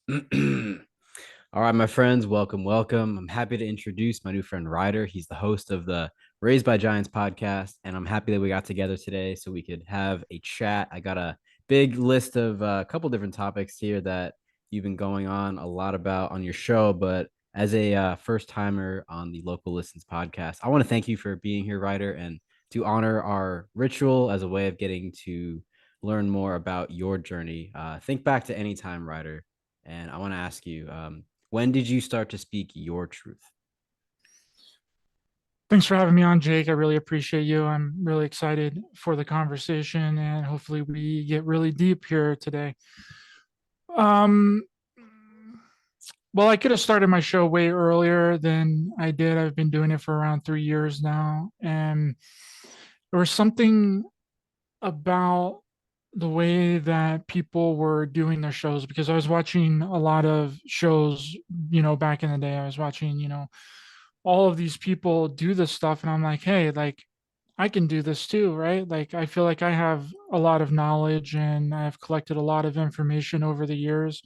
All right, my friends, welcome, welcome. I'm happy to introduce my new friend Ryder. He's the host of the Raised by Giants podcast, and I'm happy that we got together today so we could have a chat. I got a big list of a couple different topics here that you've been going on a lot about on your show, but as a first timer on the Local Listens podcast, I want to thank you for being here, Ryder, and to honor our ritual as a way of getting to learn more about your journey. Think back to any time, Ryder, and I want to ask you, when did you start to speak your truth? Thanks for having me on, Jake. I really appreciate you. I'm really excited for the conversation and hopefully we get really deep here today. Um, well, I could have started my show way earlier than I did. I've been doing it for around 3 years now. And there was something about the way that people were doing their shows because I was watching a lot of shows, back in the day. I was watching, all of these people do this stuff and I'm like, hey, like I can do this too, right? Like I feel like I have a lot of knowledge and I've collected a lot of information over the years.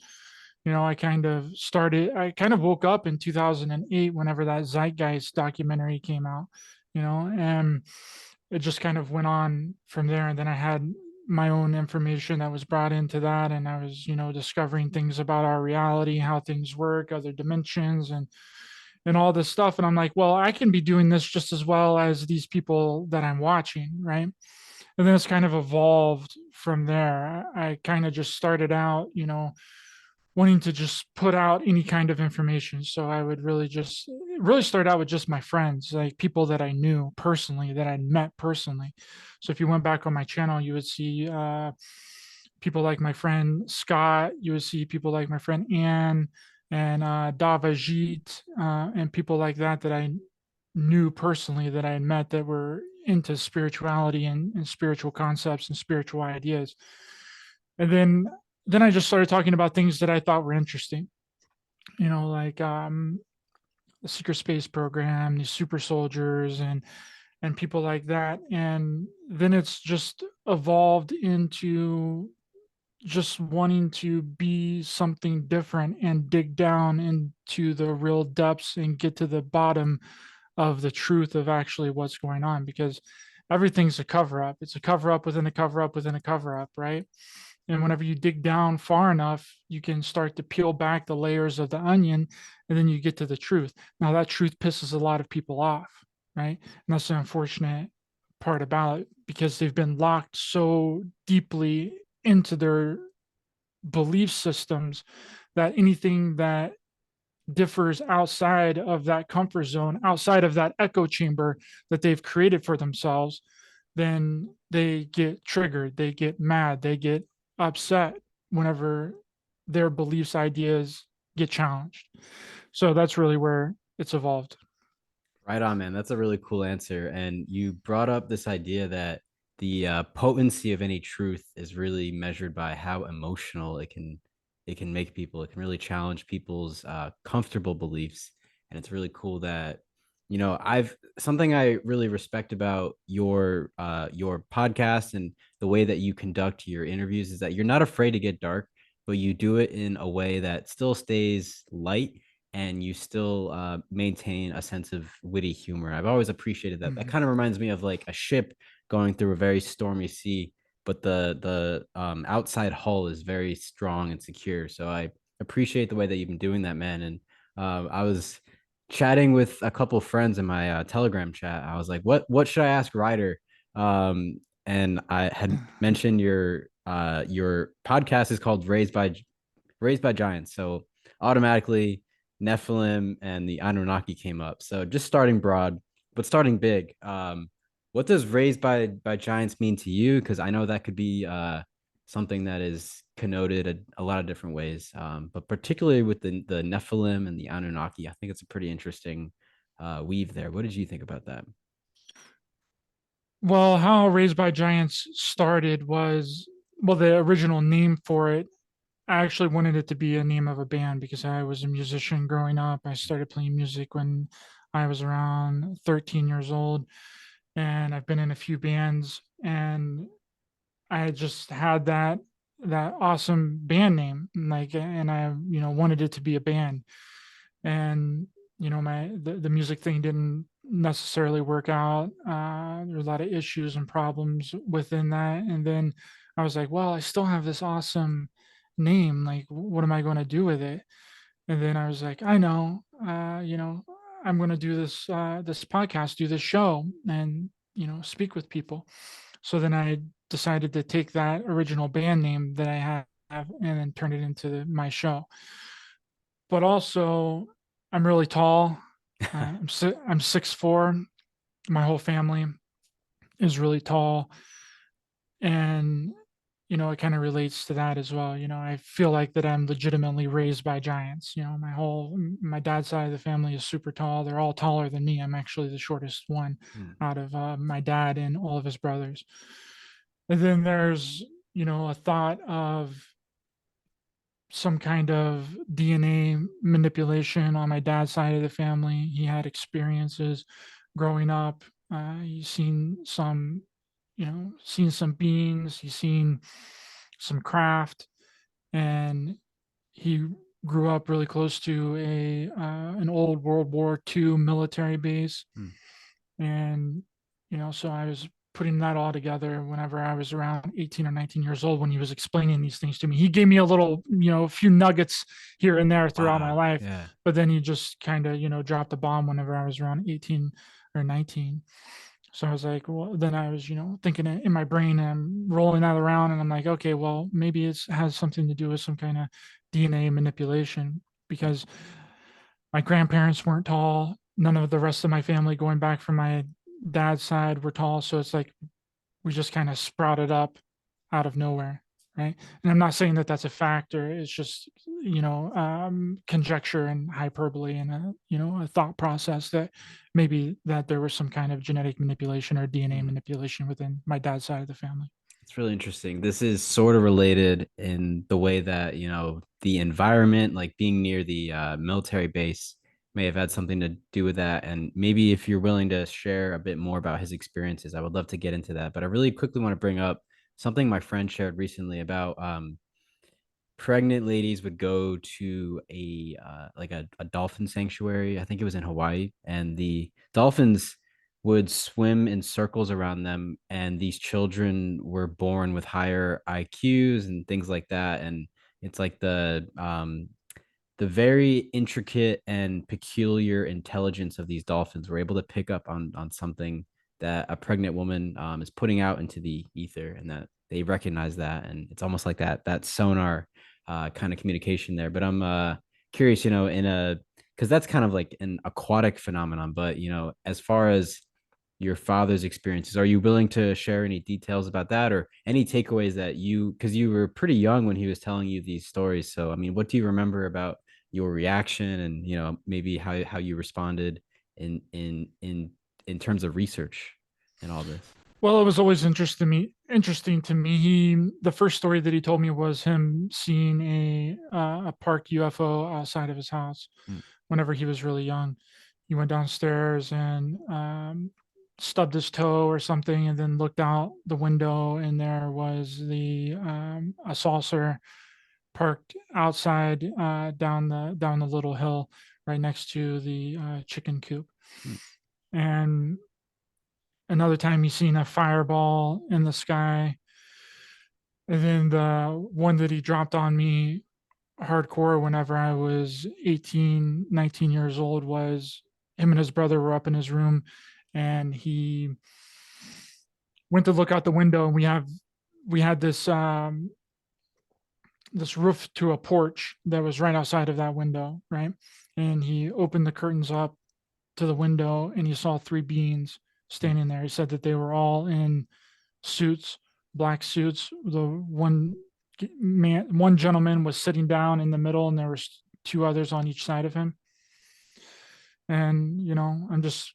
I kind of woke up in 2008 whenever that Zeitgeist documentary came out, and it just kind of went on from there. And then I had my own information that was brought into that. And I was, discovering things about our reality, how things work, other dimensions, and all this stuff. And I'm like, well, I can be doing this just as well as these people that I'm watching, right? And then it's kind of evolved from there. I kind of just started out, wanting to just put out any kind of information. So I would really start out with just my friends, like people that I knew personally, that I'd met personally. So if you went back on my channel, you would see people like my friend Scott, you would see people like my friend Anne and Davajit, and people like that that I knew personally, that I had met, that were into spirituality and spiritual concepts and spiritual ideas. And then I just started talking about things that I thought were interesting, like the secret space program, these super soldiers, and people like that. And then it's just evolved into just wanting to be something different and dig down into the real depths and get to the bottom of the truth of actually what's going on, because everything's a cover up. It's a cover up within a cover up within a cover up, right? And whenever you dig down far enough, you can start to peel back the layers of the onion and then you get to the truth. Now, that truth pisses a lot of people off, right? And that's the unfortunate part about it, because they've been locked so deeply into their belief systems that anything that differs outside of that comfort zone, outside of that echo chamber that they've created for themselves, then they get triggered, they get mad, they get upset whenever their beliefs, ideas get challenged. So that's really where it's evolved. Right on, man. That's a really cool answer. And you brought up this idea that the potency of any truth is really measured by how emotional it can make people. It can really challenge people's comfortable beliefs. And it's really cool that I've something I really respect about your podcast and the way that you conduct your interviews is that you're not afraid to get dark, but you do it in a way that still stays light and you still maintain a sense of witty humor. I've always appreciated that. That Mm-hmm. kind of reminds me of like a ship going through a very stormy sea, but the outside hull is very strong and secure. So I appreciate the way that you've been doing that, man. And I was chatting with a couple of friends in my Telegram chat. I was like, what should I ask Ryder? And I had mentioned your podcast is called Raised by Giants. So automatically Nephilim and the Anunnaki came up. So just starting broad, but starting big. What does Raised by Giants mean to you? Because I know that could be something that is connoted a lot of different ways. But particularly with the Nephilim and the Anunnaki, I think it's a pretty interesting weave there. What did you think about that? Well, how Raised by Giants started was, well, the original name for it, I actually wanted it to be a name of a band because I was a musician growing up. I started playing music when I was around 13 years old, and I've been in a few bands, and I just had that that awesome band name, like, and I, wanted it to be a band. And, the music thing didn't necessarily work out. There were a lot of issues and problems within that. And then I was like, well, I still have this awesome name. Like, what am I going to do with it? And then I was like, I know, I'm going to do this podcast, do this show, and speak with people. So then I decided to take that original band name that I have and then turn it into my show. But also, I'm really tall. I'm 6'4". My whole family is really tall, and it kind of relates to that as well. I feel like that I'm legitimately raised by giants. My dad's side of the family is super tall. They're all taller than me. I'm actually the shortest one Mm, out of my dad and all of his brothers. And then there's a thought of some kind of DNA manipulation on my dad's side of the family. He had experiences growing up. He's seen some beings. He's seen some craft, and he grew up really close to an old World War II military base. mm, And so I was putting that all together whenever I was around 18 or 19 years old when he was explaining these things to me. He gave me a few nuggets here and there throughout my wow. life, Yeah. but then he just kind of dropped the bomb whenever I was around 18 or 19. So I was like, well, then I was, thinking it in my brain, and I'm rolling that around, and I'm like, okay, well, maybe it has something to do with some kind of DNA manipulation, because my grandparents weren't tall. None of the rest of my family going back from my dad's side were tall. So it's like we just kind of sprouted up out of nowhere. Right. And I'm not saying that that's a factor. It's just, conjecture and hyperbole, and a thought process that maybe that there was some kind of genetic manipulation or DNA Mm. manipulation within my dad's side of the family. It's really interesting. This is sort of related in the way that, the environment, like being near the military base, may have had something to do with that. And maybe if you're willing to share a bit more about his experiences, I would love to get into that. But I really quickly want to bring up something my friend shared recently about pregnant ladies would go to a like a dolphin sanctuary. I think it was in Hawaii, and the dolphins would swim in circles around them, and these children were born with higher IQs and things like that. And it's like the very intricate and peculiar intelligence of these dolphins were able to pick up on something that a pregnant woman is putting out into the ether, and that they recognize that, and it's almost like that sonar kind of communication there. But I'm curious, in a because that's kind of like an aquatic phenomenon, but as far as your father's experiences, are you willing to share any details about that, or any takeaways that because you were pretty young when he was telling you these stories? So I mean, what do you remember about your reaction, and maybe how you responded in terms of research and all this? Well, it was always interesting to me. The first story that he told me was him seeing a parked UFO outside of his house Mm, whenever he was really young. He went downstairs and stubbed his toe or something, and then looked out the window, and there was the a saucer parked outside, down the little hill right next to the chicken coop. mm, And another time he's seen a fireball in the sky. And then the one that he dropped on me hardcore whenever I was 18, 19 years old was him and his brother were up in his room, and he went to look out the window, and we had this roof to a porch that was right outside of that window, right? And he opened the curtains up to the window, and he saw three beings mm, standing there. He said that they were all in suits, black suits. The one gentleman was sitting down in the middle, and there was two others on each side of him. And I'm just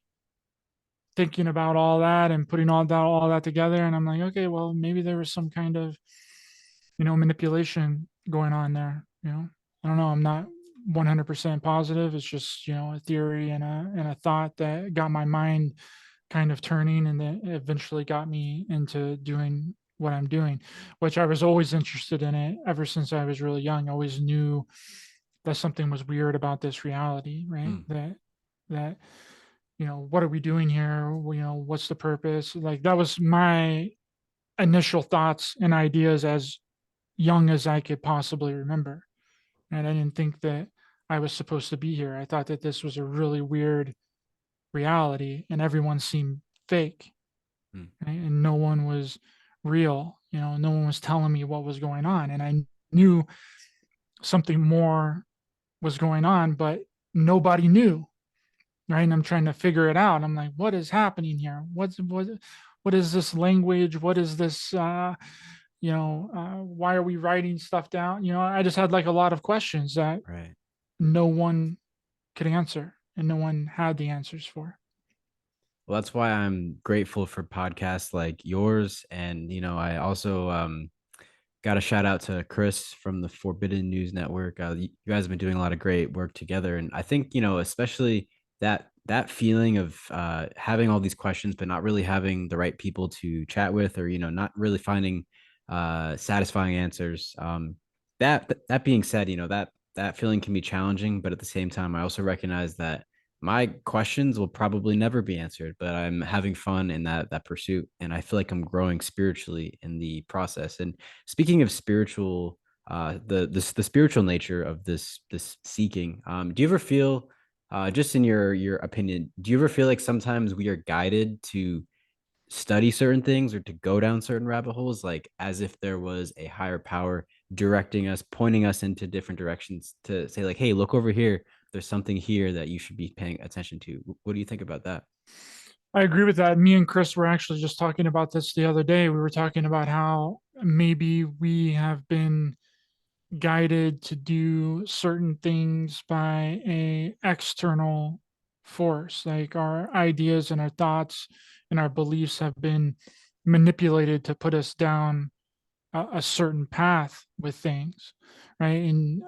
thinking about all that and putting all that together, and I'm like, okay, well, maybe there was some kind of manipulation going on there. I don't know. I'm not 100% positive. It's just a theory and a thought that got my mind kind of turning, and then eventually got me into doing what I'm doing, which I was always interested in it ever since I was really young. I always knew that something was weird about this reality, right? Mm, That what are we doing here? What's the purpose? Like that was my initial thoughts and ideas as young as I could possibly remember. And I didn't think that I was supposed to be here. I thought that this was a really weird reality and everyone seemed fake, mm, right? And no one was real. No one was telling me what was going on. And I knew something more was going on, but nobody knew, right? And I'm trying to figure it out. I'm like, what is happening here? What is this language? What is this? Why are we writing stuff down? I just had like a lot of questions that right. no one could answer and no one had the answers for. Well, that's why I'm grateful for podcasts like yours. And, I also got a shout out to Chris from the Forbidden News Network. You guys have been doing a lot of great work together. And I think, especially that feeling of having all these questions, but not really having the right people to chat with, or, not really finding satisfying answers. That being said, that feeling can be challenging, but at the same time, I also recognize that my questions will probably never be answered, but I'm having fun in that pursuit, and I feel like I'm growing spiritually in the process. And speaking of spiritual, the spiritual nature of this seeking, do you ever feel, just in your opinion, do you ever feel like sometimes we are guided to study certain things or to go down certain rabbit holes, like as if there was a higher power directing us, pointing us into different directions to say, like, hey, look over here. There's something here that you should be paying attention to. What do you think about that? I agree with that. Me and Chris were actually just talking about this the other day. We were talking about how maybe we have been guided to do certain things by a external force, like our ideas and our thoughts and our beliefs have been manipulated to put us down a certain path with things, right? And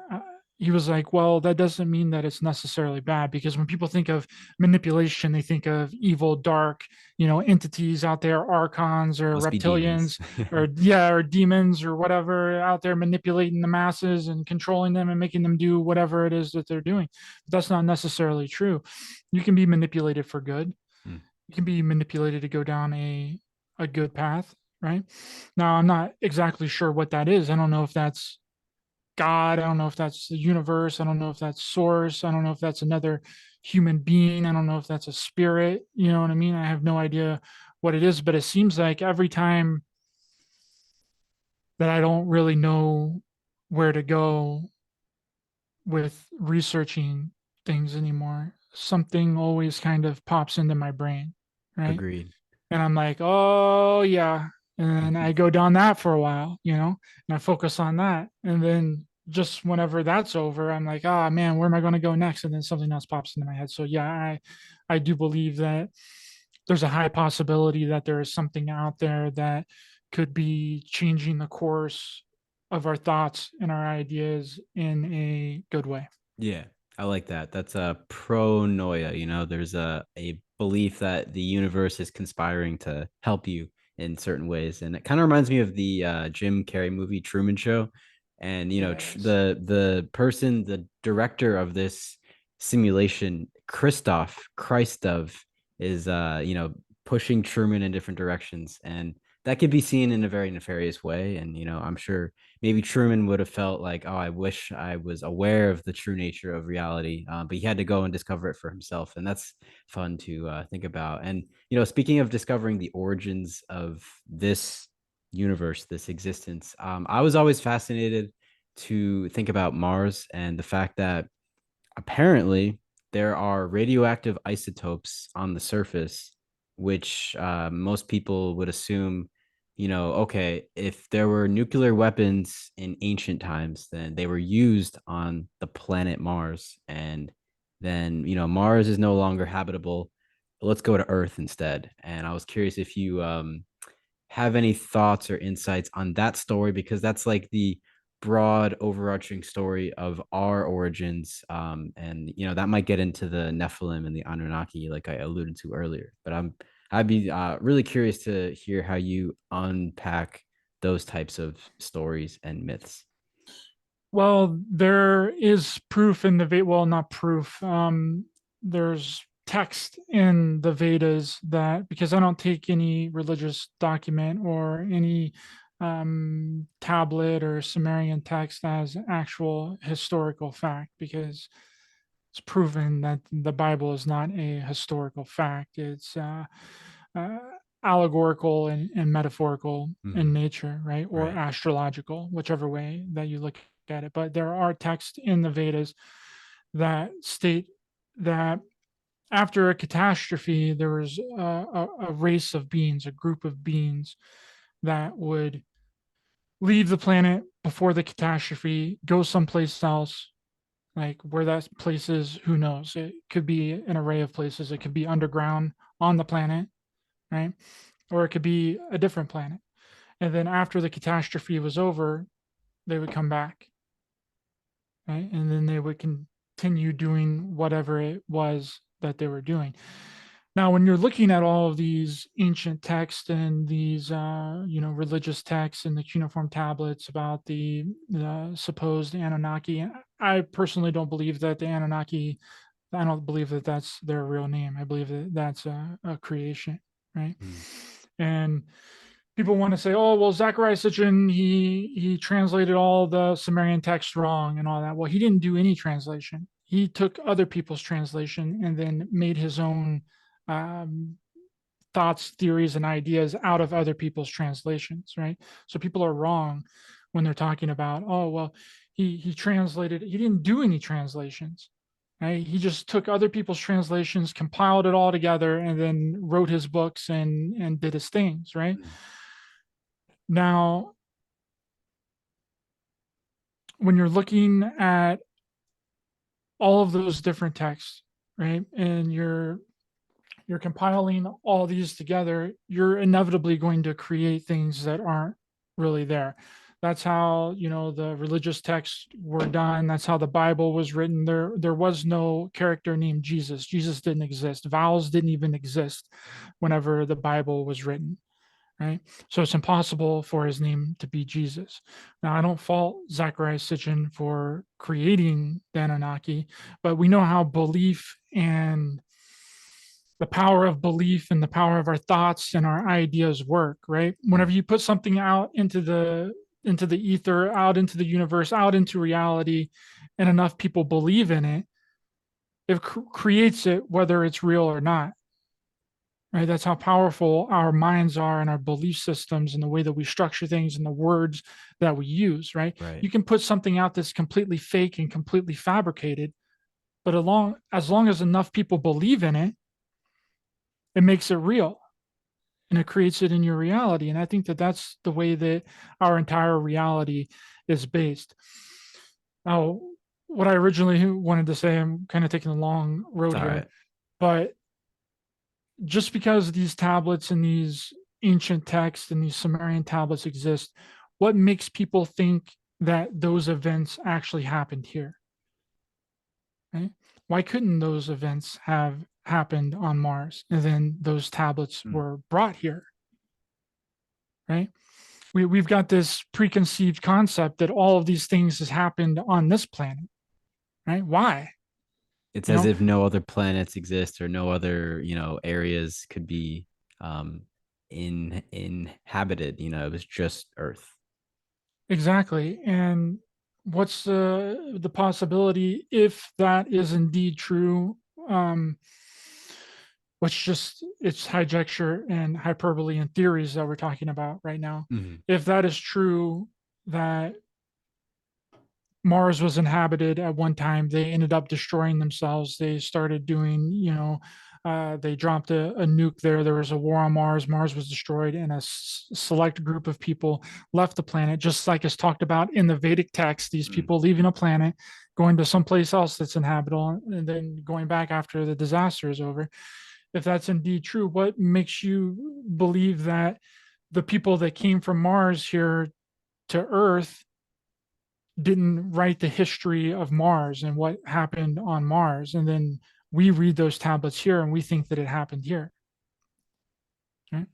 he was like, well, that doesn't mean that it's necessarily bad, because when people think of manipulation, they think of evil, dark, entities out there, archons or Must be demons. reptilians, or yeah, or demons or whatever out there manipulating the masses and controlling them and making them do whatever it is that they're doing. But that's not necessarily true. You can be manipulated for good. Hmm, You can be manipulated to go down a good path, right? Now, I'm not exactly sure what that is. I don't know if that's God. I don't know if that's the universe. I don't know if that's source. I don't know if that's another human being. I don't know if that's a spirit. You know what I mean? I have no idea what it is, but it seems like every time that I don't really know where to go with researching things anymore, something always kind of pops into my brain, right? agreed. And I'm like, oh yeah. And I go down that for a while, and I focus on that. And then just whenever that's over, I'm like, oh man, where am I going to go next? And then something else pops into my head. So yeah, I do believe that there's a high possibility that there is something out there that could be changing the course of our thoughts and our ideas in a good way. Yeah, I like that. That's a pronoia. There's a belief that the universe is conspiring to help you in certain ways, and it kind of reminds me of the Jim Carrey movie Truman Show. And Yes. the person, the director of this simulation, Christoph, is pushing Truman in different directions, and that could be seen in a very nefarious way. And I'm sure maybe Truman would have felt like, oh, I wish I was aware of the true nature of reality, but he had to go and discover it for himself, and that's fun to think about. And speaking of discovering the origins of this universe, this existence, I was always fascinated to think about Mars and the fact that apparently there are radioactive isotopes on the surface, which most people would assume, okay, if there were nuclear weapons in ancient times, then they were used on the planet Mars. And then, Mars is no longer habitable. Let's go to Earth instead. And I was curious if you have any thoughts or insights on that story, because that's like the broad overarching story of our origins, and that might get into the Nephilim and the Anunnaki like I alluded to earlier, but I'd be really curious to hear how you unpack those types of stories and myths? Well, there is proof in the Veda. Well, not proof. There's text in the Vedas that, because I don't take any religious document or any tablet or Sumerian text as actual historical fact, because it's proven that the Bible is not a historical fact. It's uh, allegorical and metaphorical in Mhm. nature, right? Or Right. astrological, whichever way that you look at it. But there are texts in the Vedas that state that after a catastrophe, there was a race of beings, a group of beings that would leave the planet before the catastrophe, go someplace else. Like where that place is, who knows? It could be an array of places. It could be underground on the planet, right? Or it could be a different planet. And then after the catastrophe was over, they would come back, right? And then they would continue doing whatever it was that they were doing. Now, when you're looking at all of these ancient texts and these, religious texts and the cuneiform tablets about the supposed Anunnaki, I personally don't believe that the Anunnaki. I don't believe that that's their real name. I believe that that's a creation, right? Mm. And people want to say, "Oh, well, Zechariah Sitchin, he translated all the Sumerian text wrong and all that." Well, he didn't do any translation. He took other people's translation and then made his own um, thoughts, theories, and ideas out of other people's translations, right? So people are wrong when they're talking about, "Oh, well, he translated." He didn't do any translations. Right? He just took other people's translations, compiled it all together, and then wrote his books and did his things. Right? Mm. Now, when you're looking at all of those different texts, right, and you're compiling all these together, you're inevitably going to create things that aren't really there. That's how, the religious texts were done. That's how the Bible was written. There was no character named Jesus. Jesus didn't exist. Vowels didn't even exist whenever the Bible was written, right? So it's impossible for his name to be Jesus. Now, I don't fault Zachariah Sitchin for creating the Anunnaki, but we know how belief and the power of belief and the power of our thoughts and our ideas work, right? Mm. Whenever you put something out into the ether, out into the universe, out into reality, and enough people believe in it, it creates it whether it's real or not. Right? That's how powerful our minds are and our belief systems and the way that we structure things and the words that we use, right? Right. You can put something out that's completely fake and completely fabricated, but as long as enough people believe in it, it makes it real and it creates it in your reality. And I think that that's the way that our entire reality is based. Now, what I originally wanted to say, I'm kind of taking a long It's road all here, right. but just because these tablets and these ancient texts and these Sumerian tablets exist, what makes people think that those events actually happened here? Right? Why couldn't those events have happened on Mars and then those tablets Mm. were brought here? Right? We've got this preconceived concept that all of these things has happened on this planet. Right? Why? It's You as know, if no other planets exist or no other, areas could be um inhabited. It was just Earth. exactly. And what's the possibility if that is indeed true? Um, which just it's hijackture and hyperbole and theories that we're talking about right now. Mhm. If that is true, that Mars was inhabited at one time. They ended up destroying themselves. They started doing, they dropped a nuke there. There was a war on Mars. Mars was destroyed, and a select group of people left the planet, just like is talked about in the Vedic text. These Mm. people leaving a planet, going to someplace else that's inhabitable, and then going back after the disaster is over. If that's indeed true, what makes you believe that the people that came from Mars here to Earth didn't write the history of Mars and what happened on Mars? And then we read those tablets here and we think that it happened here. Right?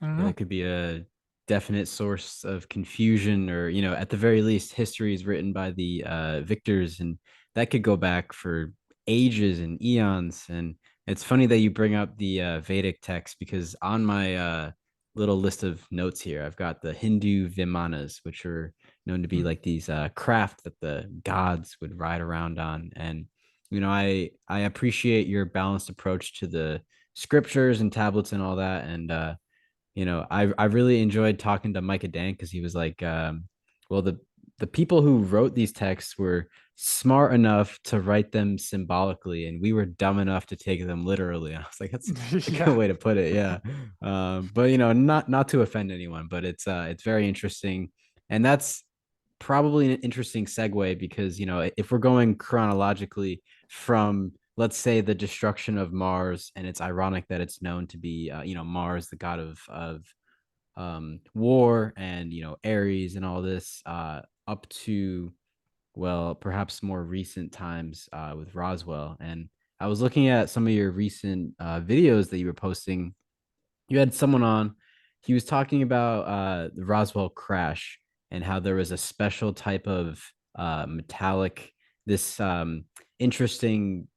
I don't Yeah, know. that could be a definite source of confusion, or at the very least history is written by the victors, and that could go back for ages and eons. And it's funny that you bring up the Vedic text, because on my little list of notes here I've got the Hindu Vimanas, which are known to be Mm. like these craft that the gods would ride around on. And I appreciate your balanced approach to the scriptures and tablets and all that. And I really enjoyed talking to Micah Dan, because he was like, well, the people who wrote these texts were smart enough to write them symbolically, and we were dumb enough to take them literally. And I was like, that's a good Yeah. way to put it. Yeah. But not to offend anyone, but it's very interesting. And that's probably an interesting segue, because if we're going chronologically from, let's say, the destruction of Mars, and it's ironic that it's known to be Mars, the god of war, and Aries and all this, up to, well, perhaps more recent times with Roswell. And I was looking at some of your recent videos that you were posting. You had someone on. He was talking about the Roswell crash, and how there was a special type of metallic, this interesting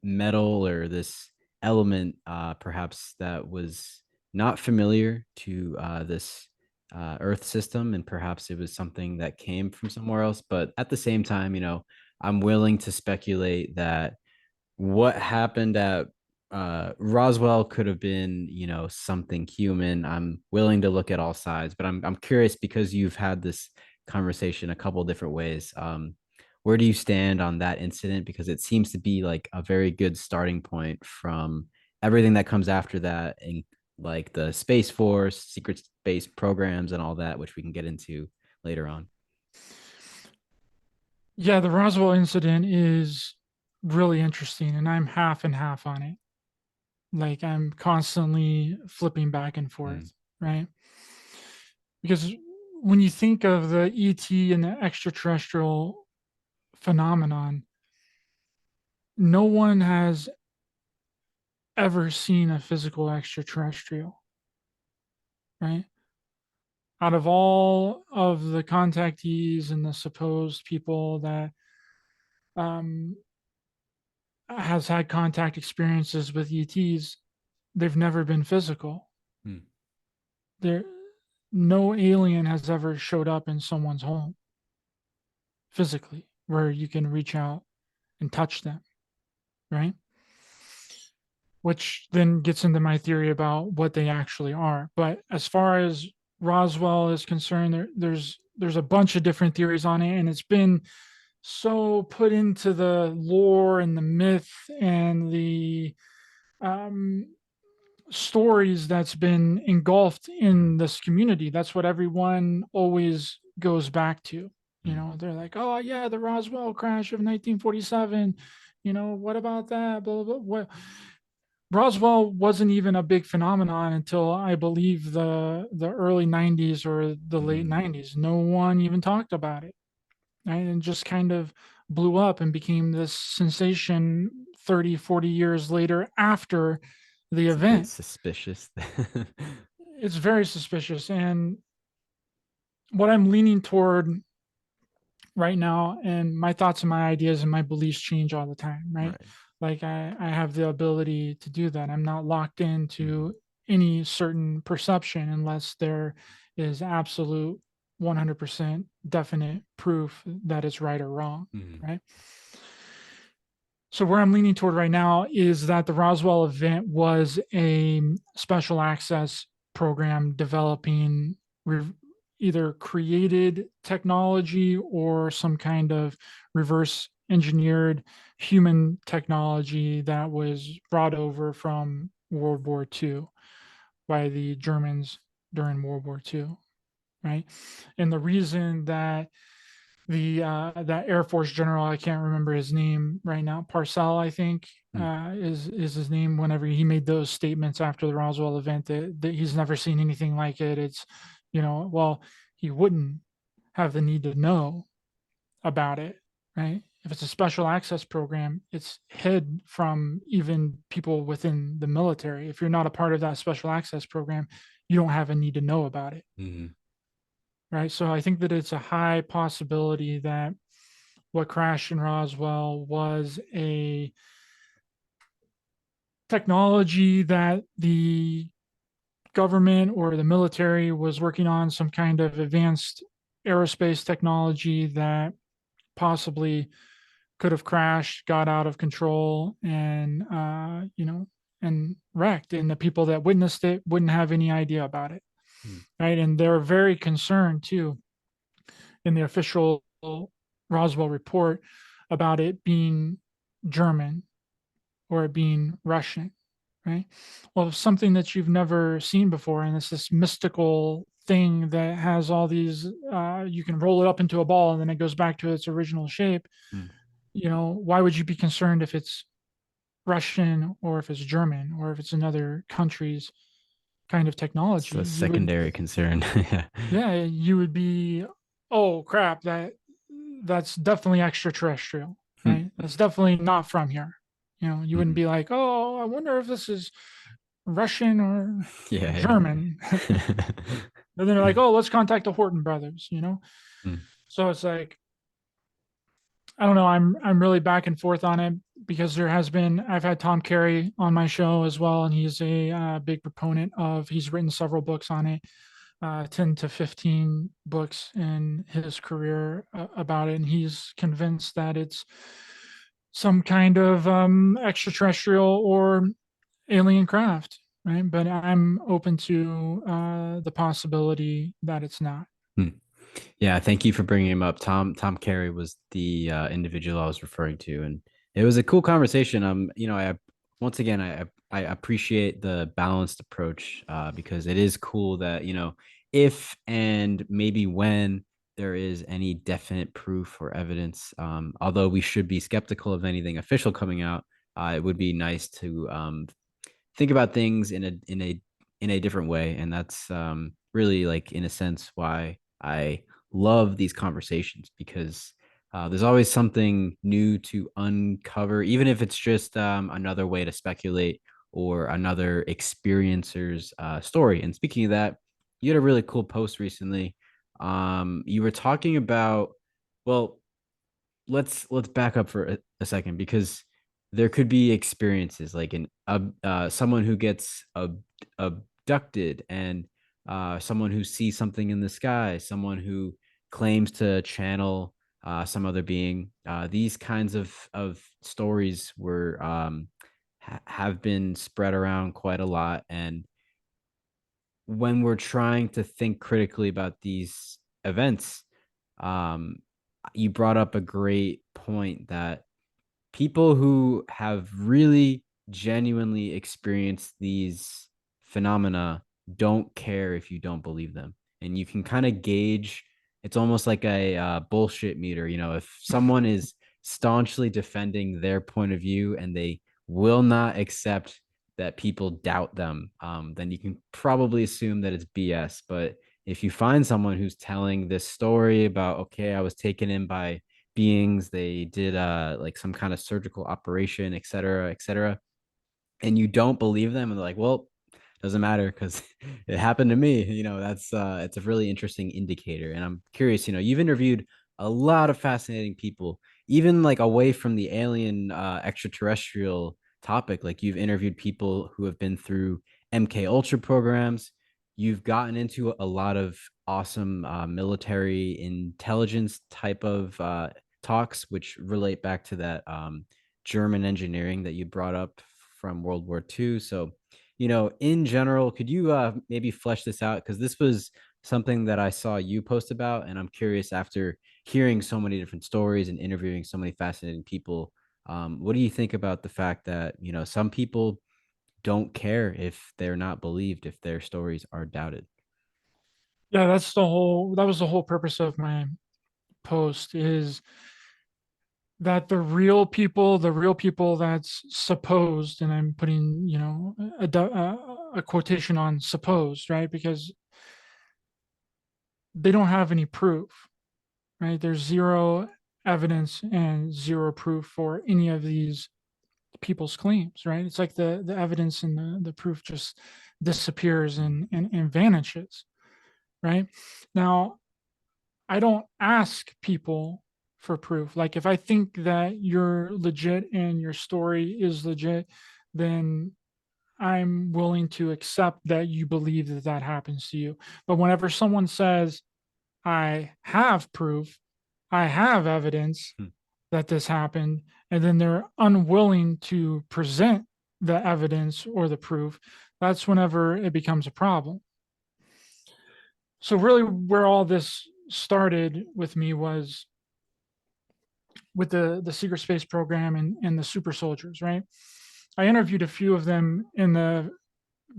metal, or this element, perhaps, that was not familiar to this Earth system, and perhaps it was something that came from somewhere else. But at the same time, I'm willing to speculate that what happened at Roswell could have been, something human. I'm willing to look at all sides, but I'm curious, because you've had this conversation a couple different ways. Where do you stand on that incident? Because it seems to be like a very good starting point from everything that comes after that, and like the Space Force, secret space programs, and all that, which we can get into later on. Yeah, the Roswell incident is really interesting, and I'm half and half on it. Like I'm constantly flipping back and Mm, forth, right? Because when you think of the ET and the extraterrestrial phenomenon, no one has ever seen a physical extraterrestrial, right? Out of all of the contactees and the supposed people that um, has had contact experiences with ETs, they've never been physical. mm, There, no alien has ever showed up in someone's home physically, where you can reach out and touch them, right? Which then gets into my theory about what they actually are. But as far as Roswell is concerned, there's a bunch of different theories on it, and it's been so put into the lore and the myth and the um, stories that's been engulfed mm, in this community. That's what everyone always goes back to. You mm, know, they're like, oh, yeah, the Roswell crash of 1947. You know, what about that? Blah, blah, blah. What? Roswell wasn't even a big phenomenon until I believe the early 90s or the late mm. 90s. No one even talked about it, right? And just kind of blew up and became this sensation 30, 40 years later after the It's a bit event. suspicious. It's very suspicious. And what I'm leaning toward right now, and my thoughts and my ideas and my beliefs change all the time, right? Right. Like I have the ability to do that. I'm not locked Mhm, into any certain perception unless there is absolute 100% definite proof that it's right or wrong, mhm, right? So where I'm leaning toward right now is that the Roswell event was a special access program developing either created technology or some kind of reverse engineered human technology that was brought over from World War II by the Germans during World War II, right? And the reason that that Air Force general, I can't remember his name right now, Parcell, I think, mm. is his name. Whenever he made those statements after the Roswell event, that he's never seen anything like it. It's, well, he wouldn't have the need to know about it, right? If it's a special access program, it's hid from even people within the military. If you're not a part of that special access program, you don't have a need to know about it, Mhm. right? So I think that it's a high possibility that what crashed in Roswell was a technology that the government or the military was working on, some kind of advanced aerospace technology that possibly could have crashed, got out of control, and and wrecked. And the people that witnessed it wouldn't have any idea about it, Mm. right? And they're very concerned too in the official Roswell report about it being German or it being Russian, right? Well, something that you've never seen before, and it's this mystical thing that has all these. You can roll it up into a ball, and then it goes back to its original shape. Mm. Why would you be concerned if it's Russian or if it's German or if it's another country's kind of It's technology? a You would, secondary concern. Yeah. yeah, you would be, oh crap, that's definitely extraterrestrial, Hmm. right? That's definitely not from here. You wouldn't Mhm. be like, oh, I wonder if this is Russian or Yeah, German. And then they're like, oh, let's contact the Horton brothers. yeah. Mm. So it's like, I don't know. I'm really back and forth on it because I've had Tom Carey on my show as well, and he's a big proponent of. He's written several books on it, 10 to 15 books in his career about it, and he's convinced that it's some kind of extraterrestrial or alien craft, right? But I'm open to the possibility that it's not. Hmm. Yeah, thank you for bringing him up. Tom Carey was the individual I was referring to, and it was a cool conversation. I once again I appreciate the balanced approach because it is cool that if and maybe when there is any definite proof or evidence, although we should be skeptical of anything official coming out, it would be nice to think about things in a different way, and that's really like in a sense why I love these conversations because there's always something new to uncover, even if it's just another way to speculate or another experiencer's story. And speaking of that, you had a really cool post recently. You were talking about, well, let's back up for a second because there could be experiences like someone who gets abducted and someone who sees something in the sky, someone who claims to channel some other being. These kinds of stories have been spread around quite a lot, and when we're trying to think critically about these events, um, you brought up a great point that people who have really genuinely experienced these phenomena don't care if you don't believe them. And you can kind of gauge, it's almost like a bullshit meter. If someone is staunchly defending their point of view and they will not accept that people doubt them, then you can probably assume that it's BS. But if you find someone who's telling this story about, okay, I was taken in by beings, they did like some kind of surgical operation, et cetera, and you don't believe them, and they're like, well, doesn't matter because it happened to me. That's it's a really interesting indicator. And I'm curious, you've interviewed a lot of fascinating people, even like away from the alien extraterrestrial topic. Like you've interviewed people who have been through MKUltra programs. You've gotten into a lot of awesome military intelligence type of talks, which relate back to that German engineering that you brought up from World War II. So, in general, could you maybe flesh this out? Because this was something that I saw you post about, and I'm curious after hearing so many different stories and interviewing so many fascinating people. What do you think about the fact that, some people don't care if they're not believed, if their stories are doubted? Yeah, that was the whole purpose of my post, is that the real people that's supposed, and I'm putting, a quotation on supposed, right? Because they don't have any proof, right? There's zero evidence and zero proof for any of these people's claims, right? It's like the evidence and the proof just disappears and vanishes, right? Now, I don't ask people for proof. Like if I think that you're legit and your story is legit, then I'm willing to accept that you believe that that happens to you. But whenever someone says, I have proof, I have evidence Hmm. that this happened, and then they're unwilling to present the evidence or the proof, that's whenever it becomes a problem. So, really, where all this started with me was with the secret space program and the super soldiers, right? I interviewed a few of them in the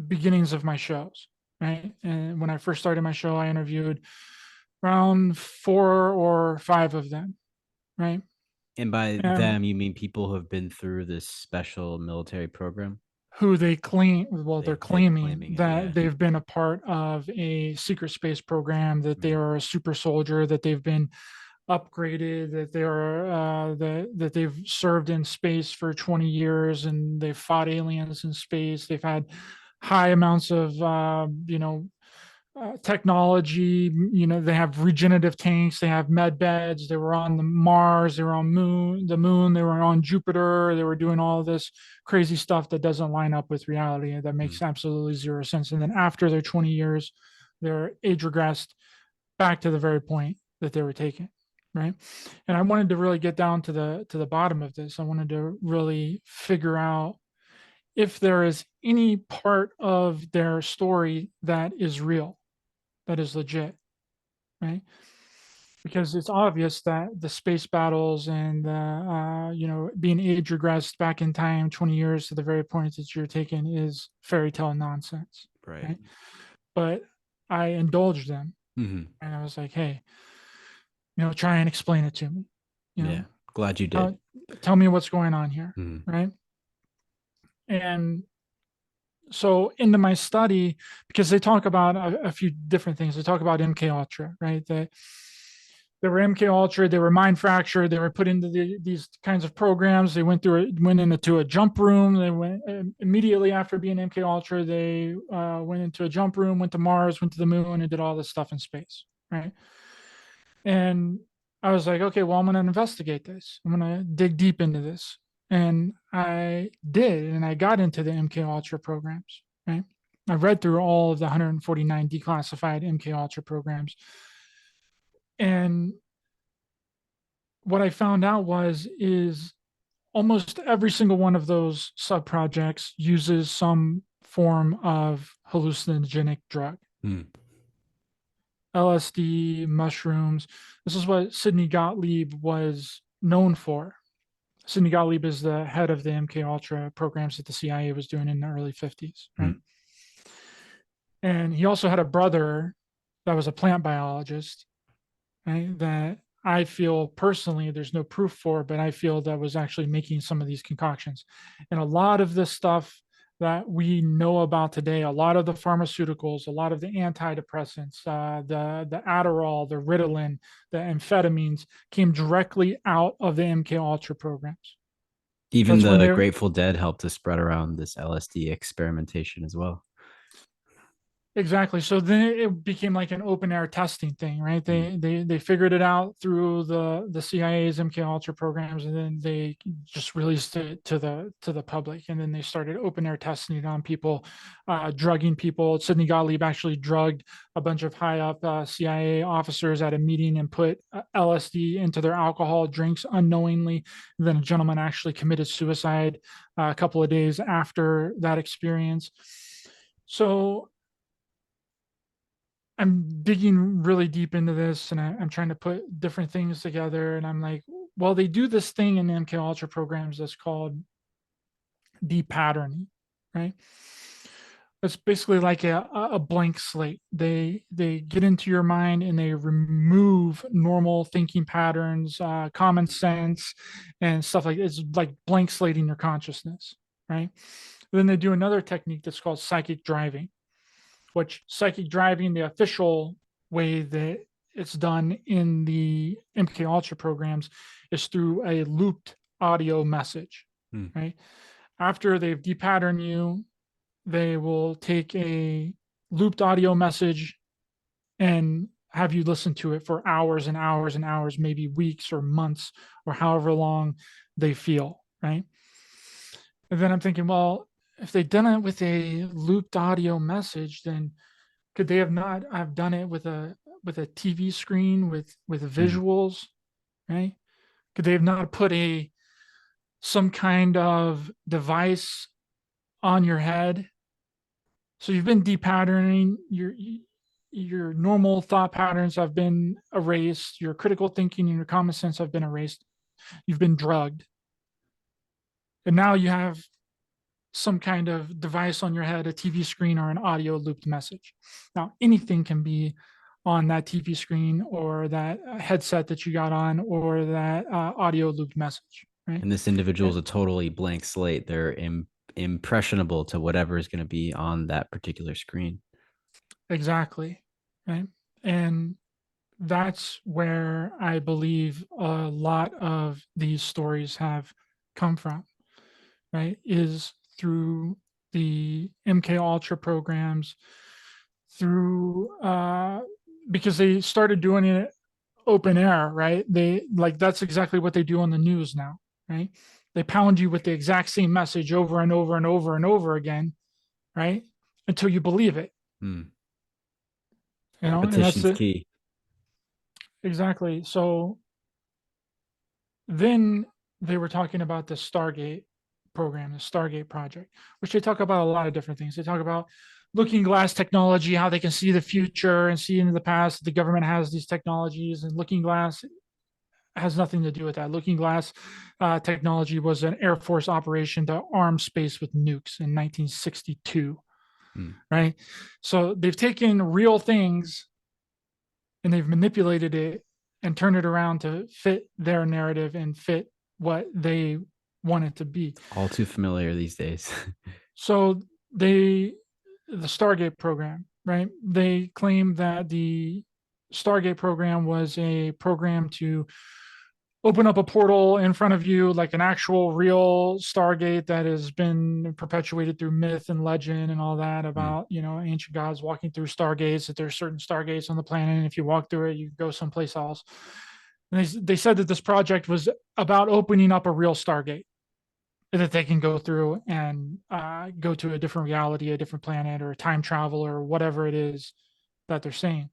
beginnings of my shows, right? And when I first started my show, I interviewed around 4 or 5 of them, right? And by And them, you mean people who have been through this special military program? who they claim, well, they're They're claiming claiming it, that yeah. they've been a part of a secret space program, that they Mhm. are a super soldier, that they've been upgraded, that they are that they've served in space for 20 years and they've fought aliens in space. They've had high amounts of technology. They have regenerative tanks, they have med beds, they were on the Mars, they were on the moon, they were on Jupiter, they were doing all this crazy stuff that doesn't line up with reality, that Mhm. makes absolutely zero sense. And then after their 20 years, they're age regressed back to the very point that they were taken, right? And I wanted to really get down to the bottom of this. I wanted to really figure out if there is any part of their story that is real, that is legit, right? Because it's obvious that the space battles and being age regressed back in time 20 years to the very point that you're taking is fairy tale nonsense, Right. right? But I indulged them Hmm. and I was like, hey, try and explain it to me, you Yeah. know, Glad you did. tell, tell me what's going on here, Hmm. right? And so into my study, because they talk about a few different things. They talk about MK Ultra, right? They were MK Ultra, they were mind fractured, they were put into these kinds of programs. They went into a jump room. They went immediately after being MK Ultra. They went into a jump room, went to Mars, went to the moon, and did all this stuff in space, right? And I was like, okay, well, I'm going to investigate this. I'm going to dig deep into this. And I did, and I got into the MK Ultra programs, right? I read through all of the 149 declassified MK Ultra programs. And what I found out is almost every single one of those sub projects uses some form of hallucinogenic drug. Mm. LSD, mushrooms. This is what Sidney Gottlieb was known for. Sidney Gottlieb is the head of the MK Ultra programs that the CIA was doing in the early 50s, right? Mm. And he also had a brother that was a plant biologist, right? That I feel personally there's no proof for, but I feel that was actually making some of these concoctions. And a lot of this stuff that we know about today, a lot of the pharmaceuticals, a lot of the antidepressants, the Adderall, the Ritalin, the amphetamines came directly out of the MK Ultra programs. Even That's when the they Grateful Dead helped to spread around this LSD experimentation as well. Exactly. So then it became like an open air testing thing, right? Mm. They figured it out through the CIA's MK Ultra programs, and then they just released it to the public, and then they started open air testing it on people, drugging people. Sidney Gottlieb actually drugged a bunch of high up CIA officers at a meeting and put LSD into their alcohol drinks unknowingly. And then a gentleman actually committed suicide a couple of days after that experience. So I'm digging really deep into this and I'm trying to put different things together. And I'm like, well, they do this thing in the MK Ultra programs that's called de-patterning, right? It's basically like a blank slate. They get into your mind and they remove normal thinking patterns, common sense, and stuff like it's like blank slating your consciousness, right? Then they do another technique that's called psychic driving, which psychic driving, the official way that it's done in the MK Ultra programs, is through a looped audio message. Hmm. right? After they've depatterned you, they will take a looped audio message and have you listen to it for hours and hours and hours, maybe weeks or months or however long they feel, right? And then I'm thinking, well, if they've done it with a looped audio message, then could they have not have done it with a TV screen with Hmm. visuals, right? Could they have not put a some kind of device on your head? So you've been depatterning your normal thought patterns have been erased, your critical thinking and your common sense have been erased. You've been drugged. And now you have some kind of device on your head, a TV screen or an audio looped message. Now, anything can be on that TV screen or that headset that you got on or that audio looped message, right? And this individual Yeah, is a totally blank slate. They're impressionable to whatever is going to be on that particular screen. exactly, right? And that's where I believe a lot of these stories have come from, right? Is through the MKUltra programs, through because they started doing it open air, right? They like that's exactly what they do on the news now, right? They pound you with the exact same message over and over and over and over again, right? Until you believe it, Hmm. and that's Repetition's it key. exactly. So then they were talking about the Stargate program, the Stargate project, which they talk about a lot of different things. They talk about looking glass technology, how they can see the future and see into the past. The government has these technologies, and looking glass has nothing to do with that. Looking glass technology was an Air Force operation to arm space with nukes in 1962, Hmm. right? So they've taken real things and they've manipulated it and turned it around to fit their narrative and fit what they want it to be. All too familiar these days. So they, the Stargate program, right? They claim that the Stargate program was a program to open up a portal in front of you, like an actual real Stargate that has been perpetuated through myth and legend and all that Hmm. about, ancient gods walking through Stargates, that there's certain Stargates on the planet. And if you walk through it, you go someplace else. And they said that this project was about opening up a real Stargate that they can go through and go to a different reality, a different planet, or time travel, or whatever it is that they're saying.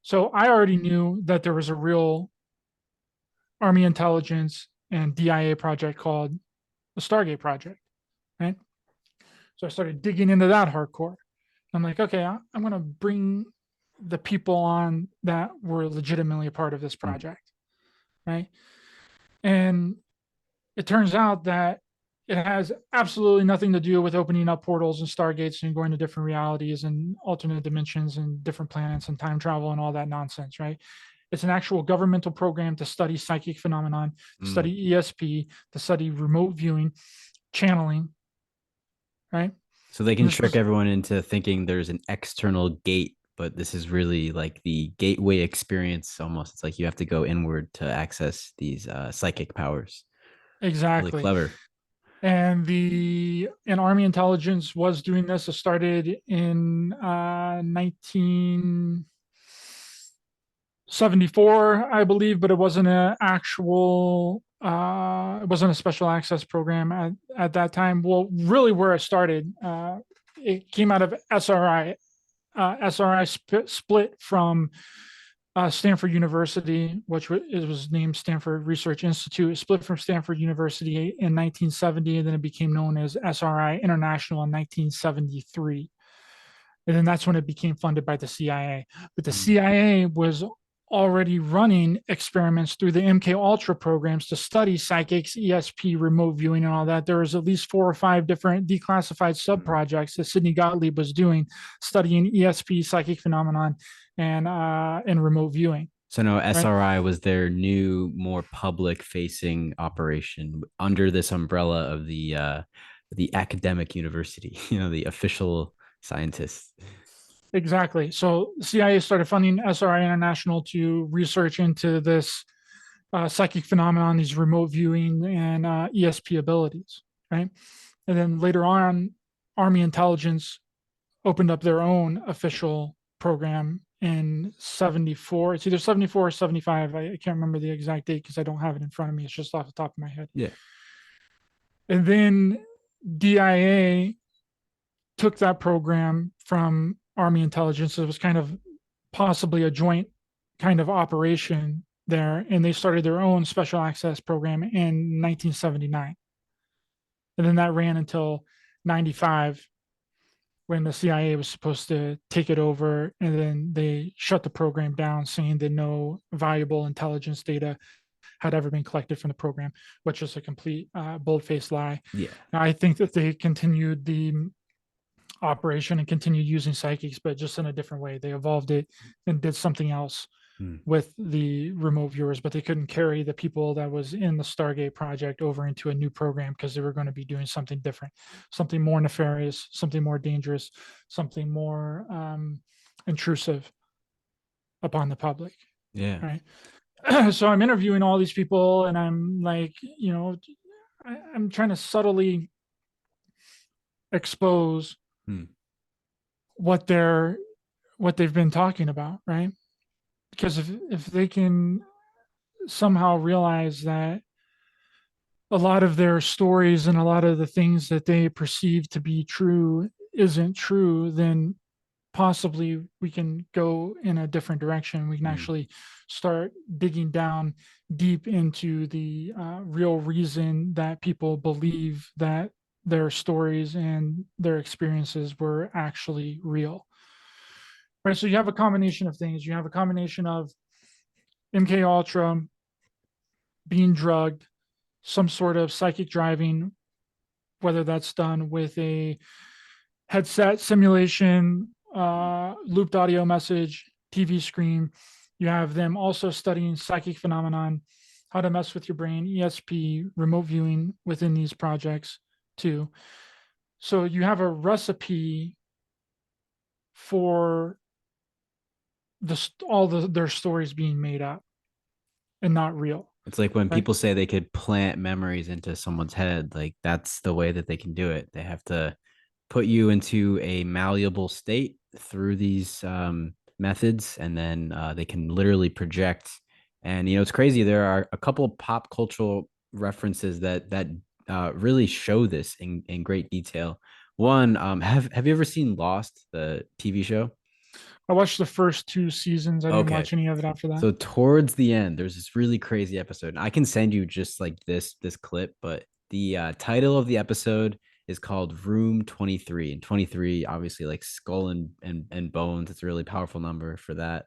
So I already knew that there was a real Army intelligence and DIA project called the Stargate Project, right? So I started digging into that hardcore. I'm like, okay, I'm going to bring the people on that were legitimately a part of this Hmm. project, right? And it turns out that it has absolutely nothing to do with opening up portals and stargates and going to different realities and alternate dimensions and different planets and time travel and all that nonsense, right? It's an actual governmental program to study psychic phenomenon, to Hmm. study ESP, to study remote viewing, channeling, right? So they And can this trick was everyone into thinking there's an external gate, but this is really like the gateway experience almost. It's like you have to go inward to access these psychic powers. Really exactly. clever. And the and Army intelligence was doing this. It started in 1974, I believe, but it wasn't an actual it wasn't a special access program at that time. Well, really where it started, it came out of SRI. SRI split from Stanford University, which it was named Stanford Research Institute. It split from Stanford University in 1970, and then it became known as SRI International in 1973. And then that's when it became funded by the CIA. But the Hmm. CIA was already running experiments through the MKUltra programs to study psychics, ESP, remote viewing, and all that. There was at least 4 or 5 different declassified Hmm. sub-projects that Sidney Gottlieb was doing, studying ESP, psychic phenomenon, and remote viewing. So no, Right? SRI was their new, more public-facing operation under this umbrella of the academic university. The official scientists. Exactly. So CIA started funding SRI International to research into this psychic phenomenon, these remote viewing and ESP abilities, right? And then later on, Army intelligence opened up their own official program in 74. It's either 74 or 75. I can't remember the exact date because I don't have it in front of me. It's just off the top of my head. Yeah. And then DIA took that program from Army intelligence. It was kind of possibly a joint kind of operation there, and they started their own special access program in 1979. And then that ran until 95 when the CIA was supposed to take it over, and then they shut the program down, saying that no valuable intelligence data had ever been collected from the program, which is a complete bold-faced lie. Yeah. I think that they continued the operation and continued using psychics, but just in a different way. They evolved it and did something else Hmm. with the remote viewers, but they couldn't carry the people that was in the Stargate project over into a new program because they were going to be doing something different, something more nefarious, something more dangerous, something more intrusive upon the public. Yeah. Right. So I'm interviewing all these people and I'm like, I'm trying to subtly expose Hmm. what they've been talking about, right? Because if they can somehow realize that a lot of their stories and a lot of the things that they perceive to be true isn't true, then possibly we can go in a different direction. We can Hmm. actually start digging down deep into the real reason that people believe that their stories and their experiences were actually real. Right. So you have a combination of things. You have a combination of MKUltra, being drugged, some sort of psychic driving, whether that's done with a headset simulation, looped audio message, TV screen. You have them also studying psychic phenomenon, how to mess with your brain, ESP, remote viewing within these projects too. So you have a recipe for their stories being made up and not real, It's like when right? people say they could plant memories into someone's head, like that's the way that they can do it. They have to put you into a malleable state through these methods, and then they can literally project. And it's crazy. There are a couple of pop cultural references that really show this in great detail. One, have you ever seen Lost, the TV show? I watched the first two seasons. I didn't Okay. watch any of it after that. So towards the end, there's this really crazy episode. And I can send you just like this clip, but the title of the episode is called Room 23. And 23, obviously, like skull and bones. It's a really powerful number for that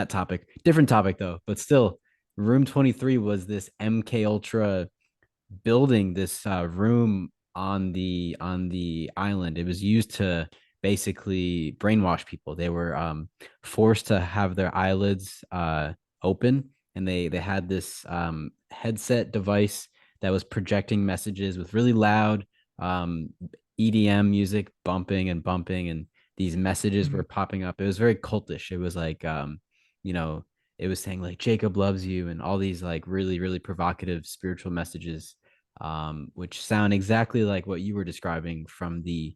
topic. Different topic though, but still, Room 23 was this MK Ultra building this room on the island. It was used to basically brainwash people. They were forced to have their eyelids open, and they had this headset device that was projecting messages with really loud EDM music, bumping and bumping, and these messages were Mhm. popping up. It was very cultish. It was like you know, it was saying like Jacob loves you and all these like really really provocative spiritual messages, which sound exactly like what you were describing from the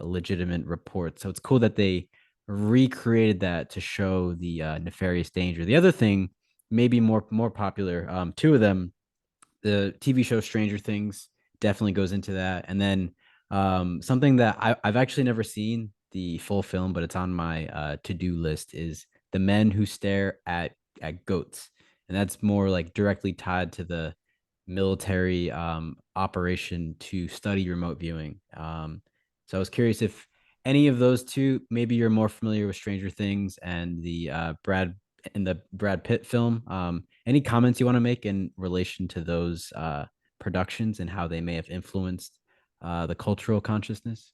legitimate report. So it's cool that they recreated that to show the nefarious danger. The other thing, maybe more popular, two of them, the TV show Stranger Things definitely goes into that, and then something that I've actually never seen the full film, but it's on my to-do list is The Men Who Stare at Goats, and that's more like directly tied to the military operation to study remote viewing. So I was curious if any of those two, maybe you're more familiar with Stranger Things and the Brad Pitt film. Any comments you want to make in relation to those productions and how they may have influenced the cultural consciousness?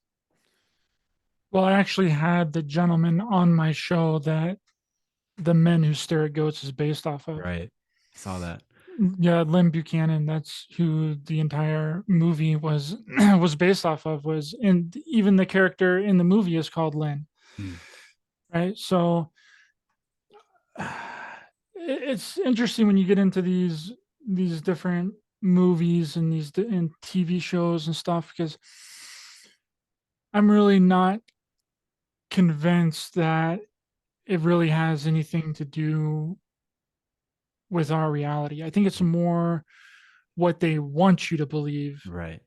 Well, I actually had the gentleman on my show that The Men Who Stare at Goats is based off of. Right. Saw that. Yeah, Lynn Buchanan. That's who the entire movie was was based off of. Was and even the character in the movie is called Lynn. Hmm. Right. So it's interesting when you get into these different movies and and TV shows and stuff, because I'm really not convinced that it really has anything to do with our reality. I think it's more what they want you to believe Right.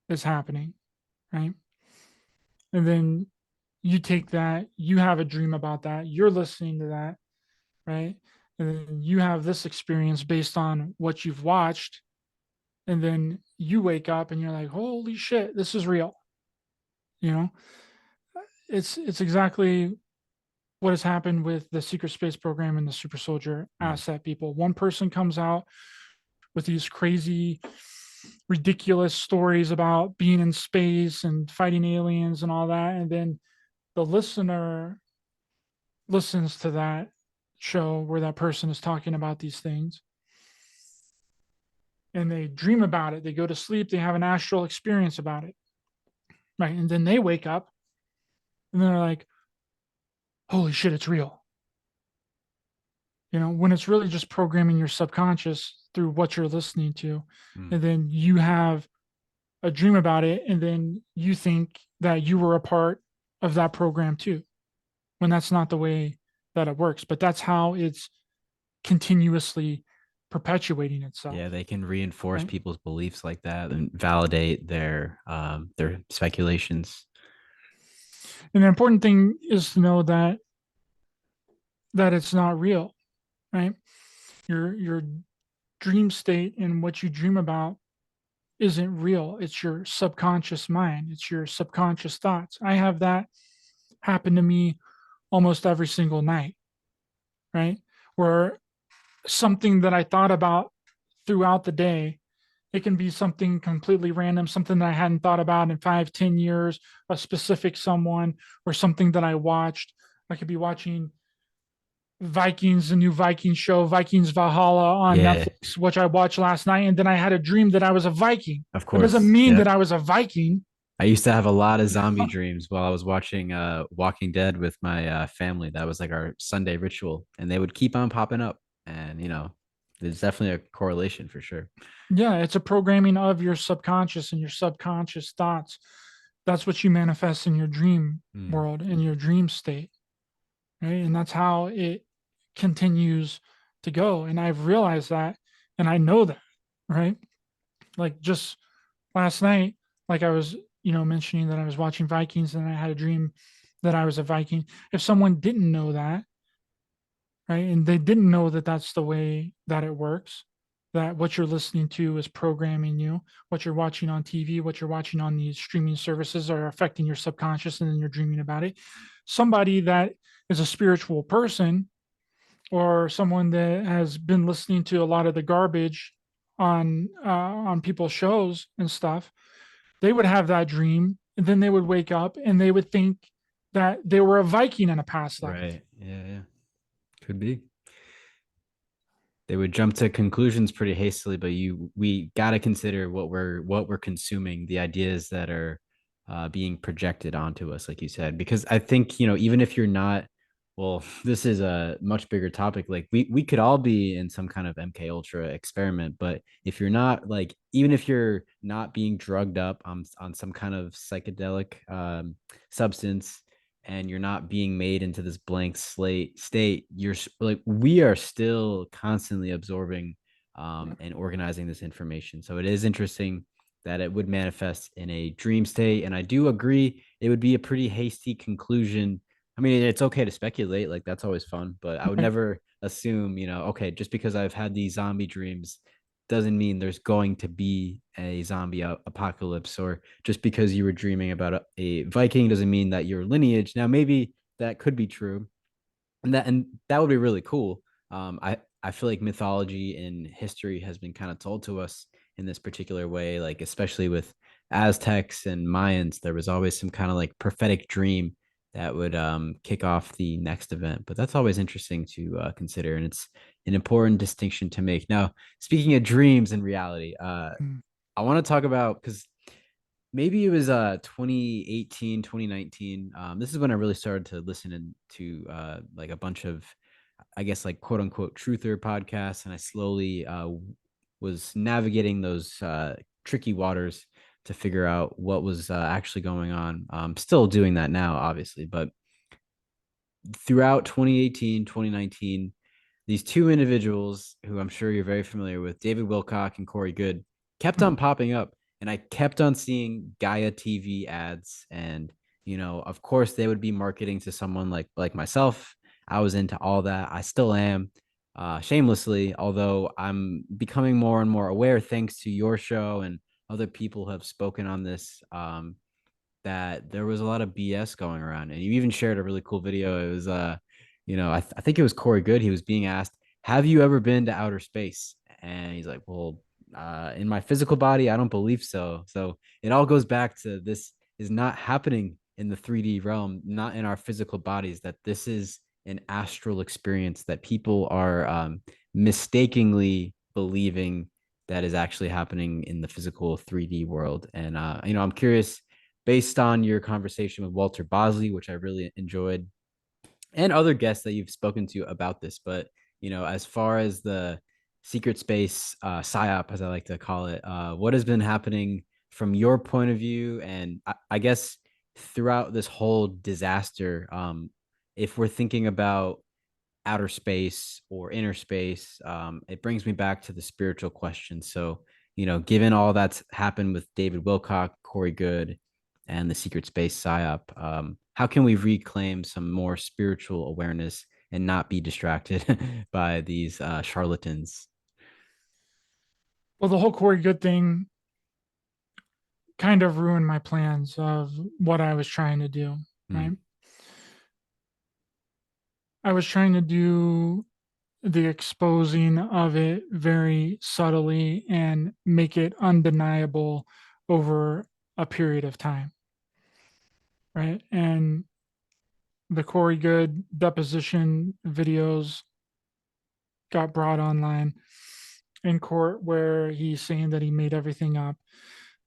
is happening, right? And then you take that, you have a dream about that, you're listening to that, right? And then you have this experience based on what you've watched, and then you wake up and you're like, holy shit, this is real. You know, it's exactly what has happened with the secret space program and the super soldier Mm. asset people. One person comes out with these crazy, ridiculous stories about being in space and fighting aliens and all that, and then the listener listens to that show where that person is talking about these things, and they dream about it, they go to sleep, they have an astral experience about it, right? And then they wake up and they're like, holy shit, it's real. When it's really just programming your subconscious through what you're listening to. Mm. And then you have a dream about it, and then you think that you were a part of that program too, when that's not the way that it works. But that's how it's continuously perpetuating itself, Yeah, they can reinforce right? people's beliefs like that and validate their speculations. And the important thing is to know that it's not real, right? Your dream state and what you dream about isn't real. It's your subconscious mind. It's your subconscious thoughts. I have that happen to me almost every single night, right? Where something that I thought about throughout the day, it can be something completely random, something that I hadn't thought about in 5, 10 years, a specific someone, or something that I watched. I could be watching Vikings, the new Viking show, Vikings Valhalla on Yeah, Netflix, which I watched last night. And then I had a dream that I was a Viking. of That doesn't course. mean Yep. that I was a Viking. I used to have a lot of zombie dreams while I was watching Walking Dead with my family. That was like our Sunday ritual, and they would keep on popping up. And there's definitely a correlation for sure. Yeah, it's a programming of your subconscious and your subconscious thoughts. That's what you manifest in your dream Mm. world, in your dream state, right? And that's how it continues to go. And I've realized that, and I know that, right? Like just last night, like I was, mentioning that I was watching Vikings and I had a dream that I was a Viking. If someone didn't know that, right, and they didn't know that that's the way that it works, that what you're listening to is programming you, what you're watching on TV, what you're watching on these streaming services are affecting your subconscious, and then you're dreaming about it. Somebody that is a spiritual person, or someone that has been listening to a lot of the garbage on people's shows and stuff, they would have that dream, and then they would wake up and they would think that they were a Viking in a past life. Right. Yeah, yeah. Could be. They would jump to conclusions pretty hastily, but we got to consider what we're consuming, the ideas that are being projected onto us, like you said. Because I think even if you're not, well, this is a much bigger topic. Like we could all be in some kind of MKUltra experiment, but if you're not, like, even if you're not being drugged up on some kind of psychedelic substance, and you're not being made into this blank slate state, you're like, we are still constantly absorbing and organizing this information. So it is interesting that it would manifest in a dream state. And I do agree it would be a pretty hasty conclusion. I mean, it's okay to speculate, like that's always fun, but I would Right. never assume, okay, just because I've had these zombie dreams doesn't mean there's going to be a zombie apocalypse, or just because you were dreaming about a Viking doesn't mean that your lineage. Now, maybe that could be true, and that would be really cool. I feel like mythology and history has been kind of told to us in this particular way, like especially with Aztecs and Mayans, there was always some kind of like prophetic dream that would kick off the next event. But that's always interesting to consider, and it's an important distinction to make. Now, speaking of dreams and reality, Mm. I want to talk about, because maybe it was 2018, 2019. This is when I really started to listen to like a bunch of I guess like quote unquote truther podcasts, and I slowly was navigating those tricky waters to figure out what was actually going on. Still doing that now, obviously, but throughout 2018, 2019, these two individuals who I'm sure you're very familiar with, David Wilcock and Corey Good, kept on Mhm. popping up. And I kept on seeing Gaia TV ads. And, of course, they would be marketing to someone like myself. I was into all that. I still am, shamelessly, although I'm becoming more and more aware thanks to your show and other people who have spoken on this. That there was a lot of BS going around. And you even shared a really cool video. It was I think it was Corey Good. He was being asked, "Have you ever been to outer space?" And he's like, "Well, in my physical body, I don't believe so." So it all goes back to this is not happening in the 3D realm, not in our physical bodies, that this is an astral experience that people are mistakenly believing that is actually happening in the physical 3D world. And I'm curious, based on your conversation with Walter Bosley, which I really enjoyed, and other guests that you've spoken to about this. But as far as the secret space psyop, as I like to call it, what has been happening from your point of view, and I guess throughout this whole disaster, if we're thinking about outer space or inner space, it brings me back to the spiritual question. So, given all that's happened with David Wilcock, Corey Good, and the secret space psyop, how can we reclaim some more spiritual awareness and not be distracted by these charlatans? Well, the whole Corey Good thing kind of ruined my plans of what I was trying to do, Hmm. right? I was trying to do the exposing of it very subtly and make it undeniable over a period of time, right? And the Corey Good deposition videos got brought online in court where he's saying that he made everything up,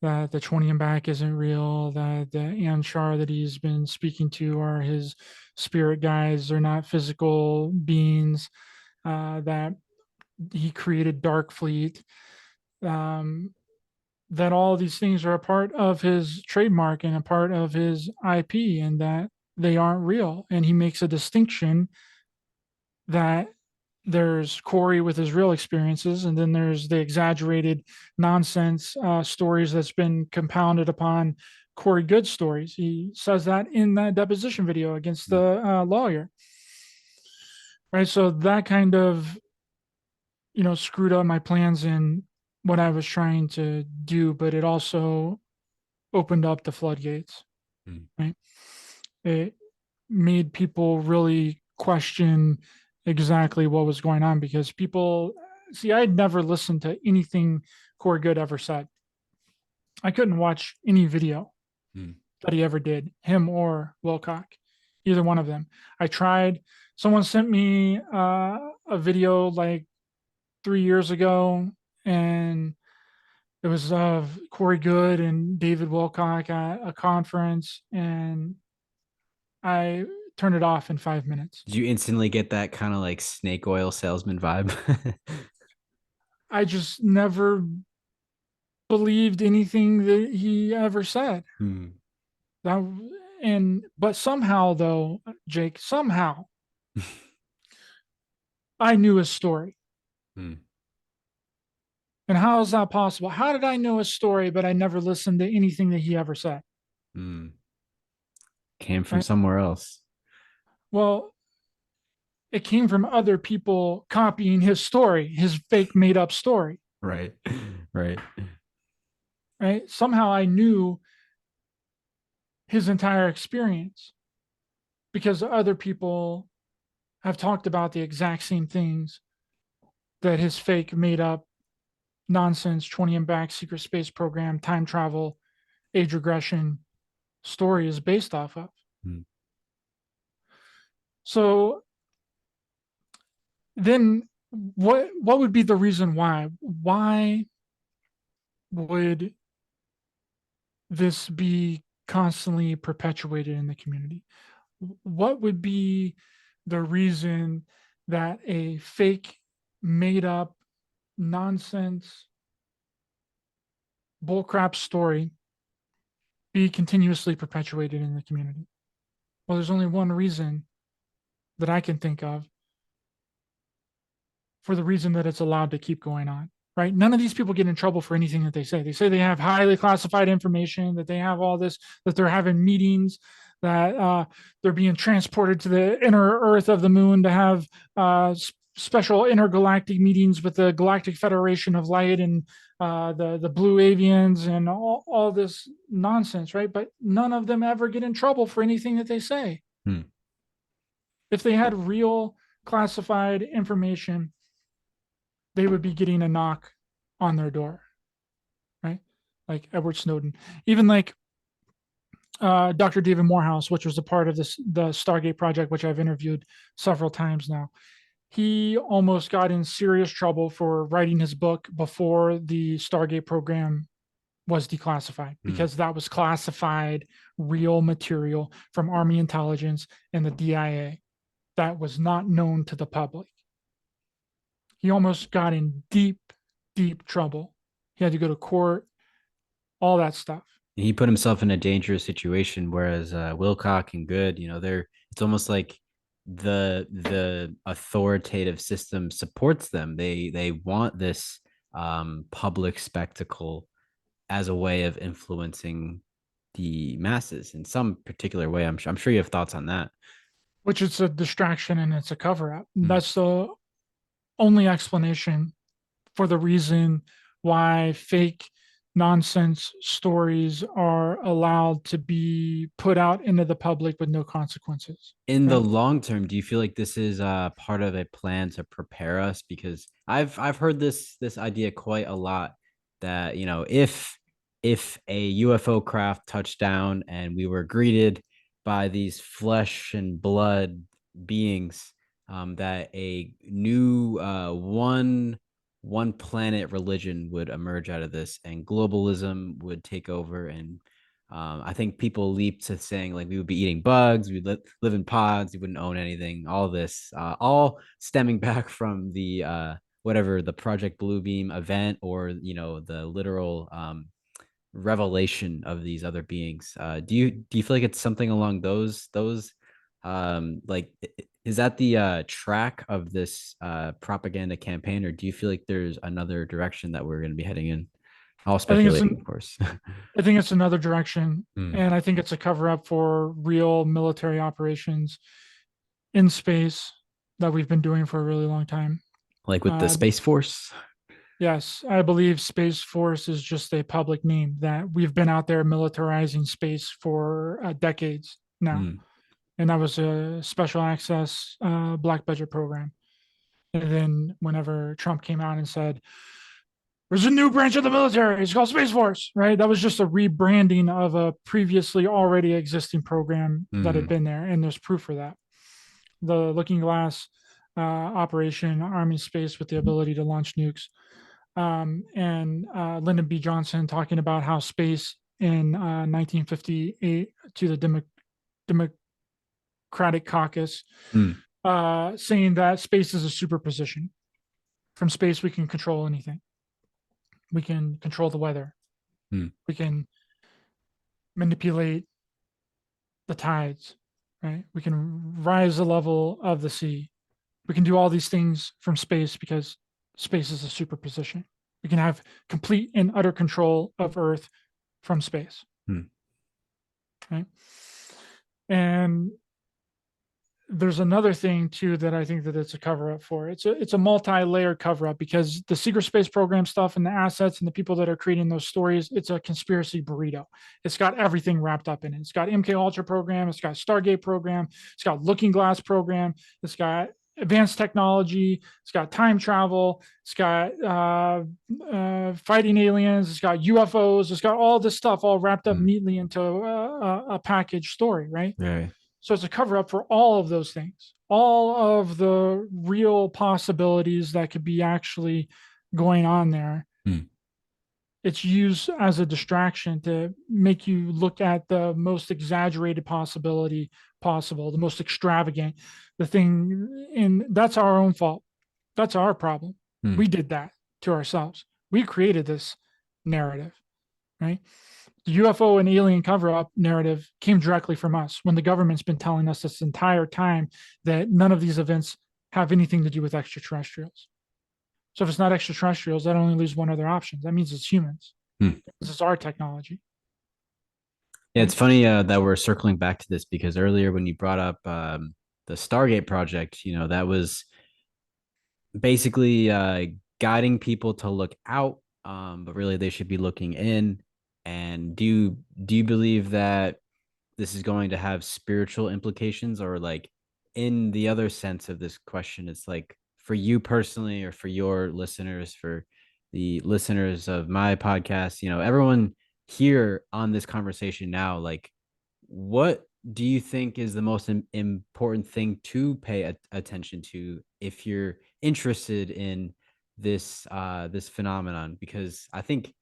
that the 20 and back isn't real, that the Anshar that he's been speaking to are his spirit guides, they're not physical beings, that he created Dark Fleet, um, that all these things are a part of his trademark and a part of his IP, and that they aren't real. And he makes a distinction that there's Corey with his real experiences, and then there's the exaggerated nonsense stories that's been compounded upon Corey Good stories. He says that in that deposition video against the lawyer, right? So that kind of screwed up my plans in what I was trying to do, but it also opened up the floodgates, Hmm. right? It made people really question exactly what was going on because people see, I had never listened to anything Corey Good ever said. I couldn't watch any video Hmm. that he ever did, him or Wilcock, either one of them. I tried. Someone sent me a video like 3 years ago, and it was of Corey Good and David Wilcock at a conference, and I turned it off in 5 minutes. Did you instantly get that kind of like snake oil salesman vibe? I just never believed anything that he ever said. Hmm. That but somehow though, Jake, somehow I knew his story. Hmm. And how is that possible? How did I know his story, but I never listened to anything that he ever said? Hmm. Came from Right? somewhere else. Well, it came from other people copying his story, his fake made up story. Right. Right. Right? Somehow I knew his entire experience because other people have talked about the exact same things that his fake made up nonsense 20 and back secret space program, time travel, age regression story is based off of. Hmm. So then what would be the reason why? Why would this be constantly perpetuated in the community? What would be the reason that a fake, made up, nonsense, bullcrap story be continuously perpetuated in the community? Well, there's only one reason that I can think of for the reason that it's allowed to keep going on, right? None of these people get in trouble for anything that they say. They say they have highly classified information, that they have all this, that they're having meetings, that they're being transported to the inner Earth of the moon to have special intergalactic meetings with the Galactic Federation of Light and the Blue Avians and all this nonsense, right? But none of them ever get in trouble for anything that they say. Hmm. If they had real classified information, they would be getting a knock on their door, right? Like Edward Snowden, even like Dr. David Morehouse, which was a part of the Stargate project, which I've interviewed several times now. He almost got in serious trouble for writing his book before the Stargate program was declassified, because that was classified real material from Army intelligence and the DIA that was not known to the public. He almost got in deep, deep trouble. He had to go to court, all that stuff. He put himself in a dangerous situation, whereas Wilcock and Good, it's almost like the authoritative system supports them. They want this public spectacle as a way of influencing the masses in some particular way. I'm sure you have thoughts on that. Which is a distraction and it's a cover up. That's the only explanation for the reason why fake nonsense stories are allowed to be put out into the public with no consequences. In the long term, do you feel like this is part of a plan to prepare us? Because I've heard this idea quite a lot, that if a UFO craft touched down and we were greeted by these flesh and blood beings, that a new one planet religion would emerge out of this, and globalism would take over. And I think people leap to saying like we would be eating bugs, we'd live in pods, we wouldn't own anything. All this, all stemming back from the whatever the Project Bluebeam event, or the literal revelation of these other beings. Do you feel like it's something along those like, is that the track of this propaganda campaign, or do you feel like there's another direction that we're going to be heading in? All I think it's speculating, of course. I think it's another direction, and I think it's a cover up for real military operations in space that we've been doing for a really long time. Like with the Space Force? Yes, I believe Space Force is just a public name, that we've been out there militarizing space for decades now. And that was a special access black budget program. And then whenever Trump came out and said, there's a new branch of the military, it's called Space Force, right? That was just a rebranding of a previously already existing program that had been there. And there's proof for that. The Looking Glass operation, Army Space with the ability to launch nukes. And Lyndon B. Johnson talking about how space in 1958 to the Democratic Caucus, saying that space is a superposition. From space, we can control anything. We can control the weather. We can manipulate the tides, right? We can rise the level of the sea. We can do all these things from space because space is a superposition. We can have complete and utter control of Earth from space. Right? And there's another thing too that I think that it's a cover up for. It's a multi-layered cover up, because the secret space program stuff and the assets and the people that are creating those stories, it's a conspiracy burrito. It's got everything wrapped up in it. It's got MKUltra program, it's got Stargate program, it's got Looking Glass program, it's got advanced technology, it's got time travel, it's got fighting aliens, it's got UFOs, it's got all this stuff all wrapped up neatly into a package story, right? Right. So it's a cover up for all of those things, all of the real possibilities that could be actually going on there. It's used as a distraction to make you look at the most exaggerated possibility possible, the most extravagant, the thing, and that's our own fault. That's our problem. Hmm. We did that to ourselves. We created this narrative, right? The UFO and alien cover up narrative came directly from us when the government's been telling us this entire time that none of these events have anything to do with extraterrestrials. So if it's not extraterrestrials, that only leaves one other option. That means it's humans. Hmm. This is our technology. Yeah, Right? it's funny that we're circling back to this because earlier when you brought up the Stargate project, that was basically guiding people to look out, but really they should be looking in. And do you believe that this is going to have spiritual implications, or like in the other sense of this question, it's like for you personally or for your listeners, for the listeners of my podcast, everyone here on this conversation now, like what do you think is the most important thing to pay attention to if you're interested in this phenomenon? Because I think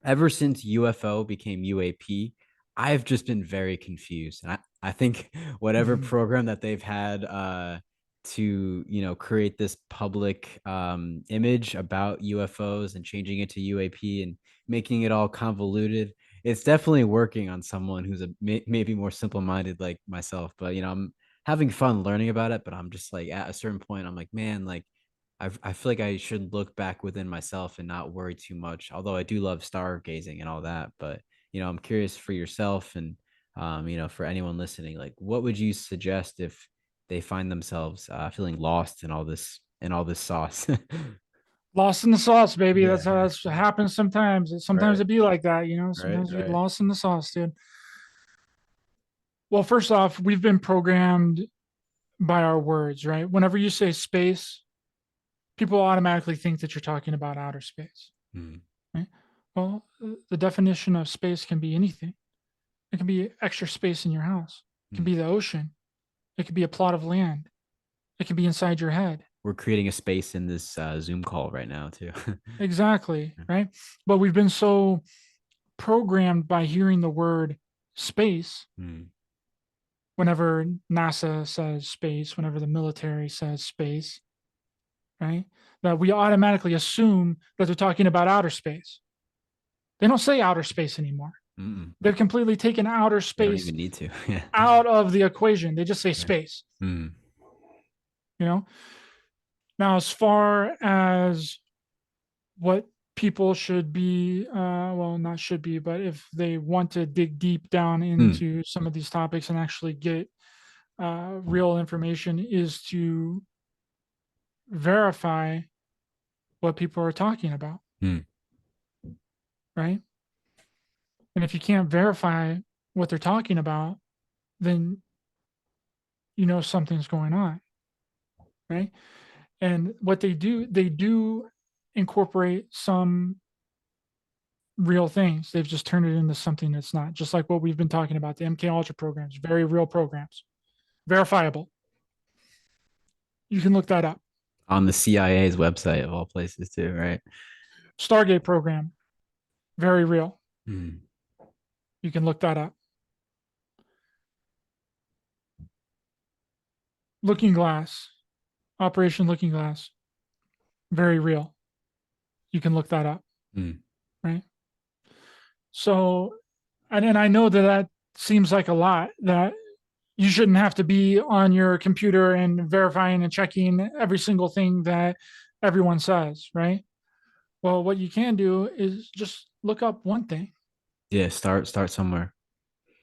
ever since UFO became UAP, I've just been very confused. And I think whatever Mhm. program that they've had to, create this public image about UFOs and changing it to UAP and making it all convoluted, it's definitely working on someone who's maybe more simple minded like myself. But, I'm having fun learning about it. But I'm just like, at a certain point, I'm like, man, like, I feel like I should look back within myself and not worry too much. Although I do love stargazing and all that, but I'm curious for yourself and for anyone listening, like what would you suggest if they find themselves feeling lost in all this sauce? Lost in the sauce, baby. Yeah, That's what happens sometimes. Sometimes right, it be like that, right, Sometimes we get right. lost in the sauce, dude. Well, first off, we've been programmed by our words, right? Whenever you say space, people automatically think that you're talking about outer space, Hmm. right? Well, the definition of space can be anything. It can be extra space in your house. It can Hmm. be the ocean. It could be a plot of land. It can be inside your head. We're creating a space in this Zoom call right now too. Exactly, right? But we've been so programmed by hearing the word space Hmm. whenever NASA says space, whenever the military says space, right? That we automatically assume that they're talking about outer space. They don't say outer space anymore. Mm-mm. They've completely taken outer They don't space even need to. Yeah. out of the equation. They just say Right. space, Hmm. you know? Now, as far as what people should be, well, not should be, but if they want to dig deep down Hmm. into some of these topics and actually get real information, is to verify what people are talking about, Hmm. right? And if you can't verify what they're talking about, then something's going on, right? And what they do incorporate some real things. They've just turned it into something that's not. Just like what we've been talking about, the MKUltra programs, very real programs, verifiable. You can look that up. On the CIA's website of all places too, right? Stargate program, very real. Hmm. You can look that up. Looking Glass, Operation Looking Glass, very real. You can look that up, Hmm. right? So, and I know that that seems like a lot, that you shouldn't have to be on your computer and verifying and checking every single thing that everyone says, right? Well, what you can do is just look up one thing. Yeah, start somewhere.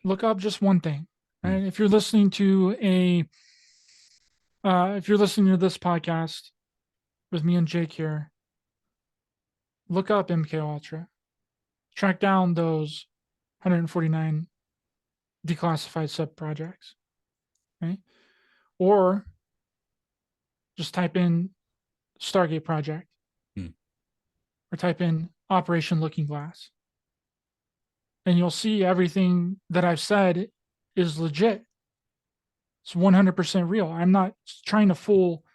Look up just one thing. Hmm. Right? If you're listening to this podcast with me and Jake here, look up MK Ultra. Track down those 149 declassified sub projects, right? Or just type in Stargate Project Hmm. or type in Operation Looking Glass, and you'll see everything that I've said is legit. It's 100% real. I'm not trying to fool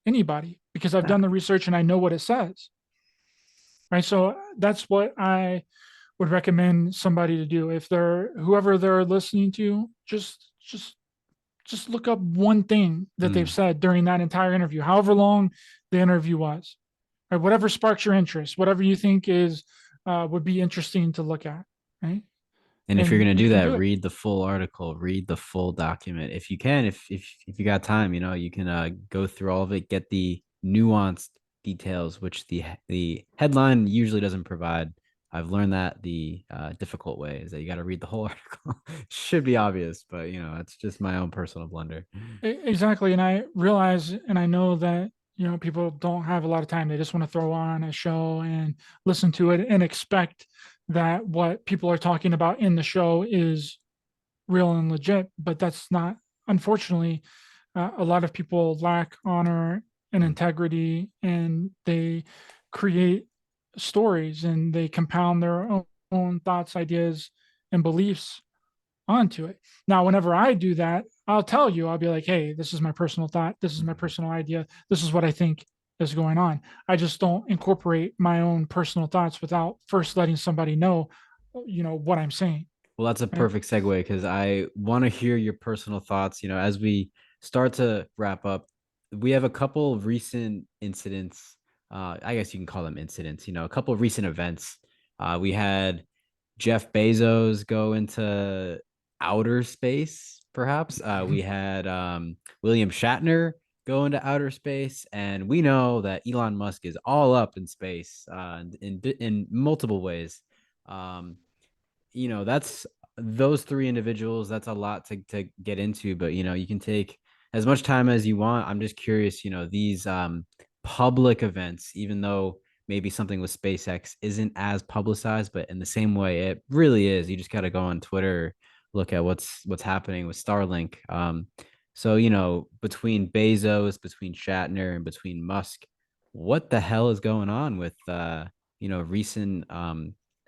anybody because I've Yeah. done the research and I know what it says. right? So that's what I would recommend somebody to do. If they're whoever they're listening to, just look up one thing that they've Mm. said during that entire interview, however long the interview was, right? Whatever sparks your interest, whatever you think is would be interesting to look at, right? And if you're And gonna you do can that, do it. read the full article, read the full document. If you can, if you got time, you can go through all of it, get the nuanced details, which the headline usually doesn't provide. I've learned that the difficult way is that you got to read the whole article. Should be obvious, but it's just my own personal blunder. Exactly. And I realize and I know that, people don't have a lot of time. They just want to throw on a show and listen to it and expect that what people are talking about in the show is real and legit. But that's not, unfortunately, a lot of people lack honor and Mm. integrity, and they create stories and they compound their own thoughts, ideas, and beliefs onto it. Now, whenever I do that, I'll tell you, I'll be like, hey, this is my personal thought. This is my Mhm. personal idea. This is what I think is going on. I just don't incorporate my own personal thoughts without first letting somebody know, what I'm saying. Well, that's a Right. perfect segue because I want to hear your personal thoughts. As we start to wrap up, we have a couple of recent incidents. I guess you can call them incidents, a couple of recent events. We had Jeff Bezos go into outer space, perhaps. We had William Shatner go into outer space, and we know that Elon Musk is all up in space in multiple ways. Um, that's those three individuals. That's a lot to get into, but you can take as much time as you want. I'm just curious, these public events, even though maybe something with SpaceX isn't as publicized, but in the same way it really is. You just got to go on Twitter, look at what's happening with Starlink. So between Bezos, between Shatner, and between Musk, what the hell is going on with recent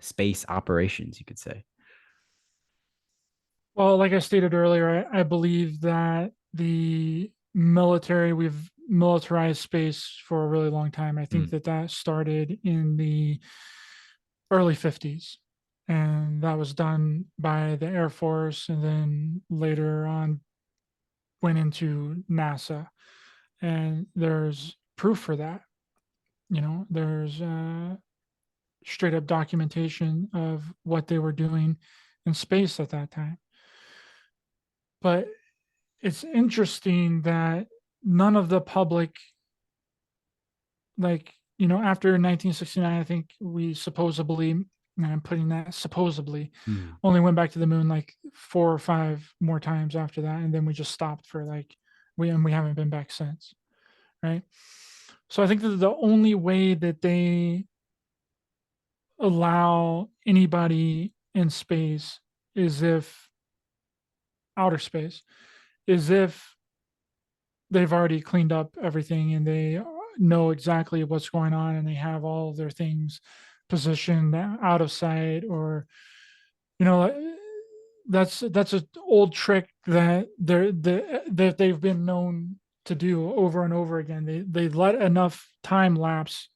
space operations, you could say. Well, like I stated earlier, I believe that we've militarized space for a really long time. I think Mm. that started in the early 50s. And that was done by the Air Force and then later on went into NASA. And there's proof for that. There's straight up documentation of what they were doing in space at that time. But it's interesting that none of the public, like, after 1969, I think we supposedly, and I'm putting that supposedly, Mm. only went back to the moon like 4 or 5 more times after that. And then we just stopped for like, we haven't been back since. Right. So I think that the only way that they allow anybody in space is if outer space is if they've already cleaned up everything and they know exactly what's going on and they have all of their things positioned out of sight, or you know that's an old trick that they've been known to do over and over again. They let enough time lapse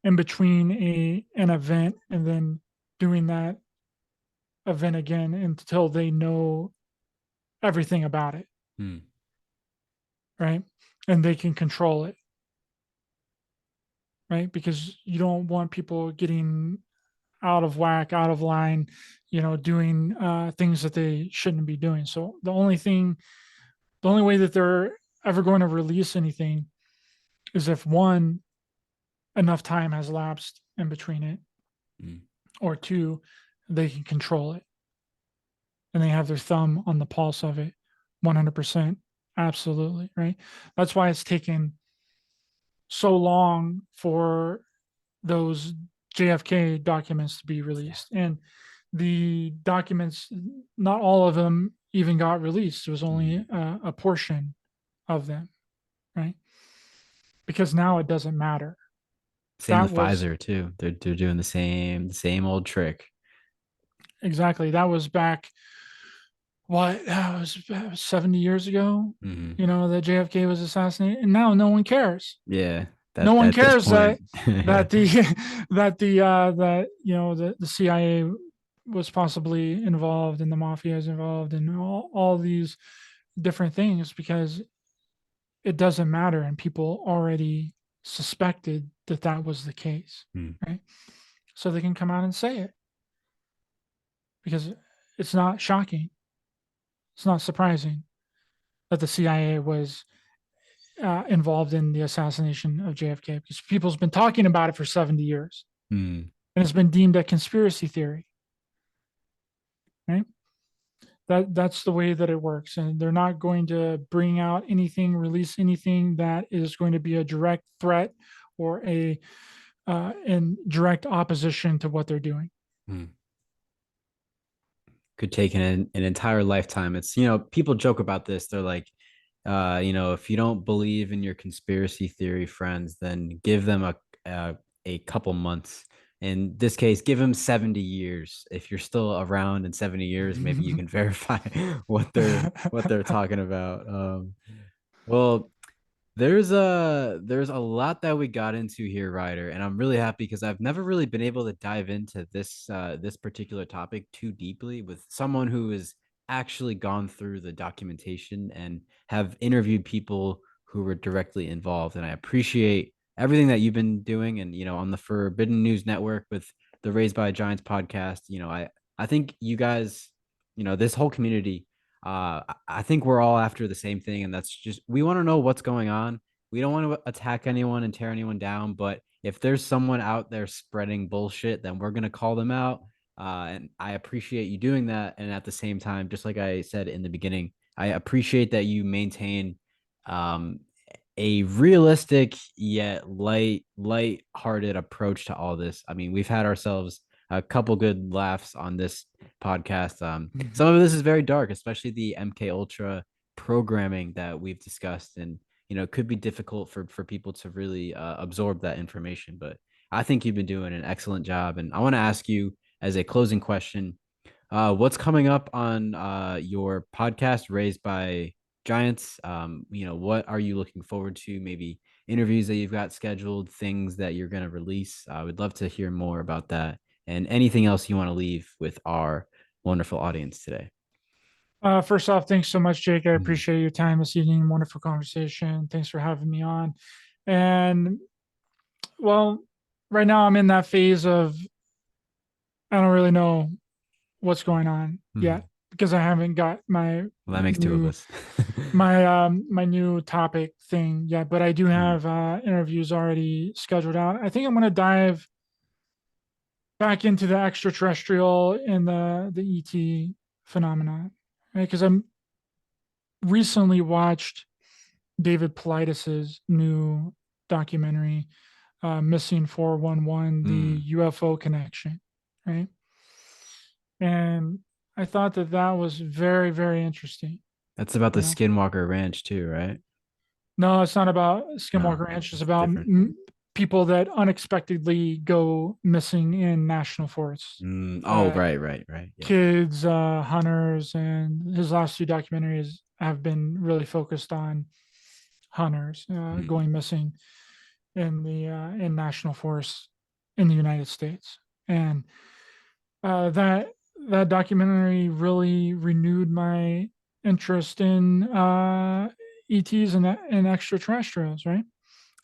in between an event and then doing that event again until they know everything about it, Mm. right? And they can control it, right? Because you don't want people getting out of whack, out of line, doing things that they shouldn't be doing. So the only way that they're ever going to release anything is if one, enough time has lapsed in between it, Mm. or two, they can control it and they have their thumb on the pulse of it 100%. Absolutely. Right. That's why it's taken so long for those JFK documents to be Yeah. released. And the documents, not all of them even got released. It was only Mm. a portion of them, right? Because now it doesn't matter. Same That with was Pfizer too. They're doing the same old trick. exactly, that was back, what, that was 70 years ago, Hmm. that JFK was assassinated. And now no one cares. Yeah. No that one at this cares point. that the that the CIA was possibly involved and the mafia is involved in all these different things, because it doesn't matter, and people already suspected that that was the case, Hmm. right? So they can come out and say it, because it's not shocking, it's not surprising that the CIA was involved in the assassination of JFK, because people's been talking about it for 70 years, Hmm. and it's been deemed a conspiracy theory, right? That's the way that it works, and they're not going to bring out anything, release anything that is going to be a direct threat or a in direct opposition to what they're doing. Hmm. Could take an entire lifetime. It's, people joke about this. They're like, if you don't believe in your conspiracy theory friends, then give them a couple months. In this case, give them 70 years. If you're still around in 70 years, maybe you can verify what they're talking about. Well, there's a lot that we got into here, Ryder, and I'm really happy because I've never really been able to dive into this particular topic too deeply with someone who has actually gone through the documentation and have interviewed people who were directly involved. And I appreciate everything that you've been doing. And on the Forbidden News Network with the Raised by Giants podcast, I think you guys, this whole community, I think we're all after the same thing, and that's just we want to know what's going on. We don't want to attack anyone and tear anyone down, but if there's someone out there spreading bullshit, then we're gonna call them out. And I appreciate you doing that. And at the same time, just like I said in the beginning, I appreciate that you maintain um, a realistic yet light-hearted approach to all this. I mean, we've had ourselves a couple good laughs on this podcast. Some of this is very dark, especially the MKUltra programming that we've discussed, and it could be difficult for people to really absorb that information. But I think you've been doing an excellent job, and I want to ask you as a closing question, what's coming up on your podcast, Raised by Giants? What are you looking forward to? Maybe interviews that you've got scheduled, things that you're going to release. I would love to hear more about that, and anything else you want to leave with our wonderful audience today. First off, thanks so much, Jake. I Mhm. appreciate your time this evening. Wonderful conversation. Thanks for having me on. And well, right now I'm in that phase of I don't really know what's going on Mhm. yet, because I haven't got my Well, that makes two of us. my new topic thing yet. But I do Mhm. have interviews already scheduled out. I think I'm going to dive back into the extraterrestrial and the ET phenomenon, right? Because I'm recently watched David Paulides' new documentary, Missing 411, the Mm. UFO connection, right? And I thought that that was very, very interesting. That's about the You know, Skinwalker Ranch too, right? no, it's not about No, Skinwalker Ranch. It's it's about different. people that unexpectedly go missing in national forests. Oh, right, right, right. Yeah. Kids, hunters, and his last two documentaries have been really focused on hunters Mm. going missing in national forests in the United States, and that documentary really renewed my interest in ETs and extraterrestrials, right?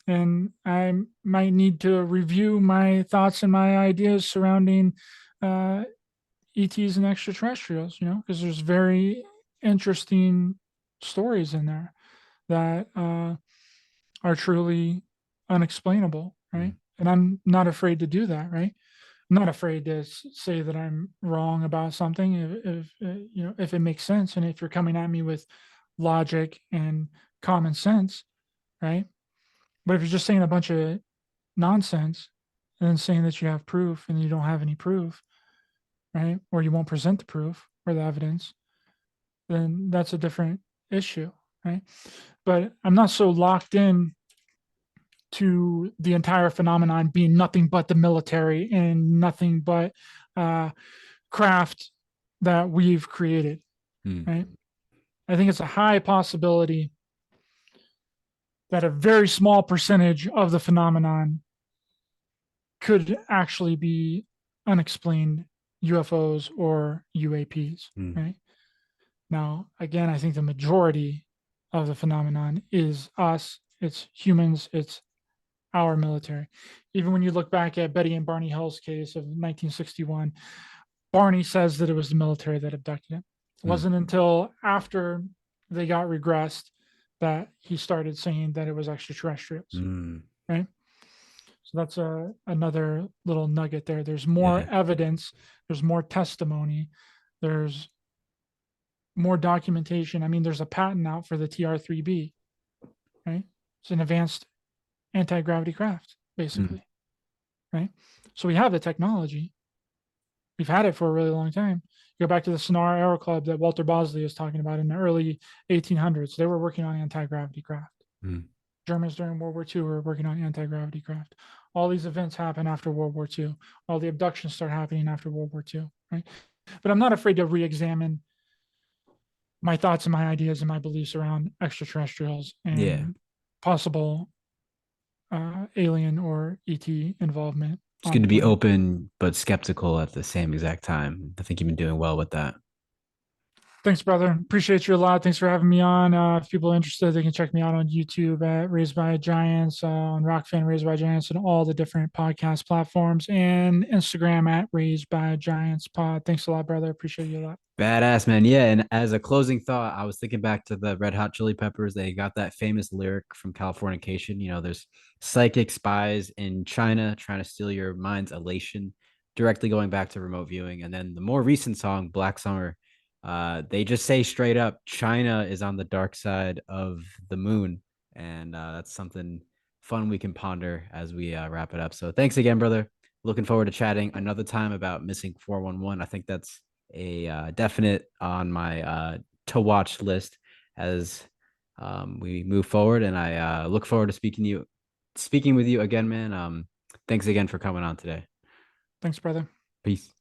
And I might need to review my thoughts and my ideas surrounding uh, ETs and extraterrestrials, because there's very interesting stories in there that are truly unexplainable, right? Mm. And I'm not afraid to do that, right? I'm not afraid to say that I'm wrong about something if it makes sense, and if you're coming at me with logic and common sense, right? But if you're just saying a bunch of nonsense and then saying that you have proof and you don't have any proof, right? Or you won't present the proof or the evidence, then that's a different issue, right? But I'm not so locked in to the entire phenomenon being nothing but the military and nothing but uh, craft that we've created, Mm. right? I think it's a high possibility that a very small percentage of the phenomenon could actually be unexplained UFOs or UAPs, Mm. right? Now, again, I think the majority of the phenomenon is us, it's humans, it's our military. Even when you look back at Betty and Barney Hill's case of 1961, Barney says that it was the military that abducted him. It Mm. wasn't until after they got regressed that he started saying that it was extraterrestrials, Mm. right? So that's another little nugget there. There's more Yeah. evidence, there's more testimony, there's more documentation. I mean, there's a patent out for the TR-3B, right? It's an advanced anti-gravity craft, Mm. basically, right? So we have the technology. We've had it for a really long time. You go back to the Sonara Aero Club that Walter Bosley is talking about in the early 1800s. They were working on anti-gravity craft. Mm. Germans during World War II were working on anti-gravity craft. All these events happen after World War II. All the abductions start happening after World War II, right? But I'm not afraid to re-examine my thoughts and my ideas and my beliefs around extraterrestrials Yeah. and possible alien or ET involvement It's on good the to be planet. open but skeptical at the same exact time. I think you've been doing well with that. Thanks, brother. Appreciate you a lot. Thanks for having me on. If people are interested, they can check me out on YouTube at Raised by Giants, on Rockfan Raised by Giants, and all the different podcast platforms, and Instagram at Raised by Giants Pod. Thanks a lot, brother. Appreciate you a lot. Badass, man. Yeah. And as a closing thought, I was thinking back to the Red Hot Chili Peppers. They got that famous lyric from Californication. There's psychic spies in China trying to steal your mind's elation, directly going back to remote viewing. And then the more recent song, Black Summer, they just say straight up, China is on the dark side of the moon. And that's something fun we can ponder as we wrap it up. So thanks again, brother. Looking forward to chatting another time about missing 411. I think that's a definite on my to watch list as we move forward. And I look forward to speaking with you again, man. Thanks again for coming on today. Thanks, brother. Peace.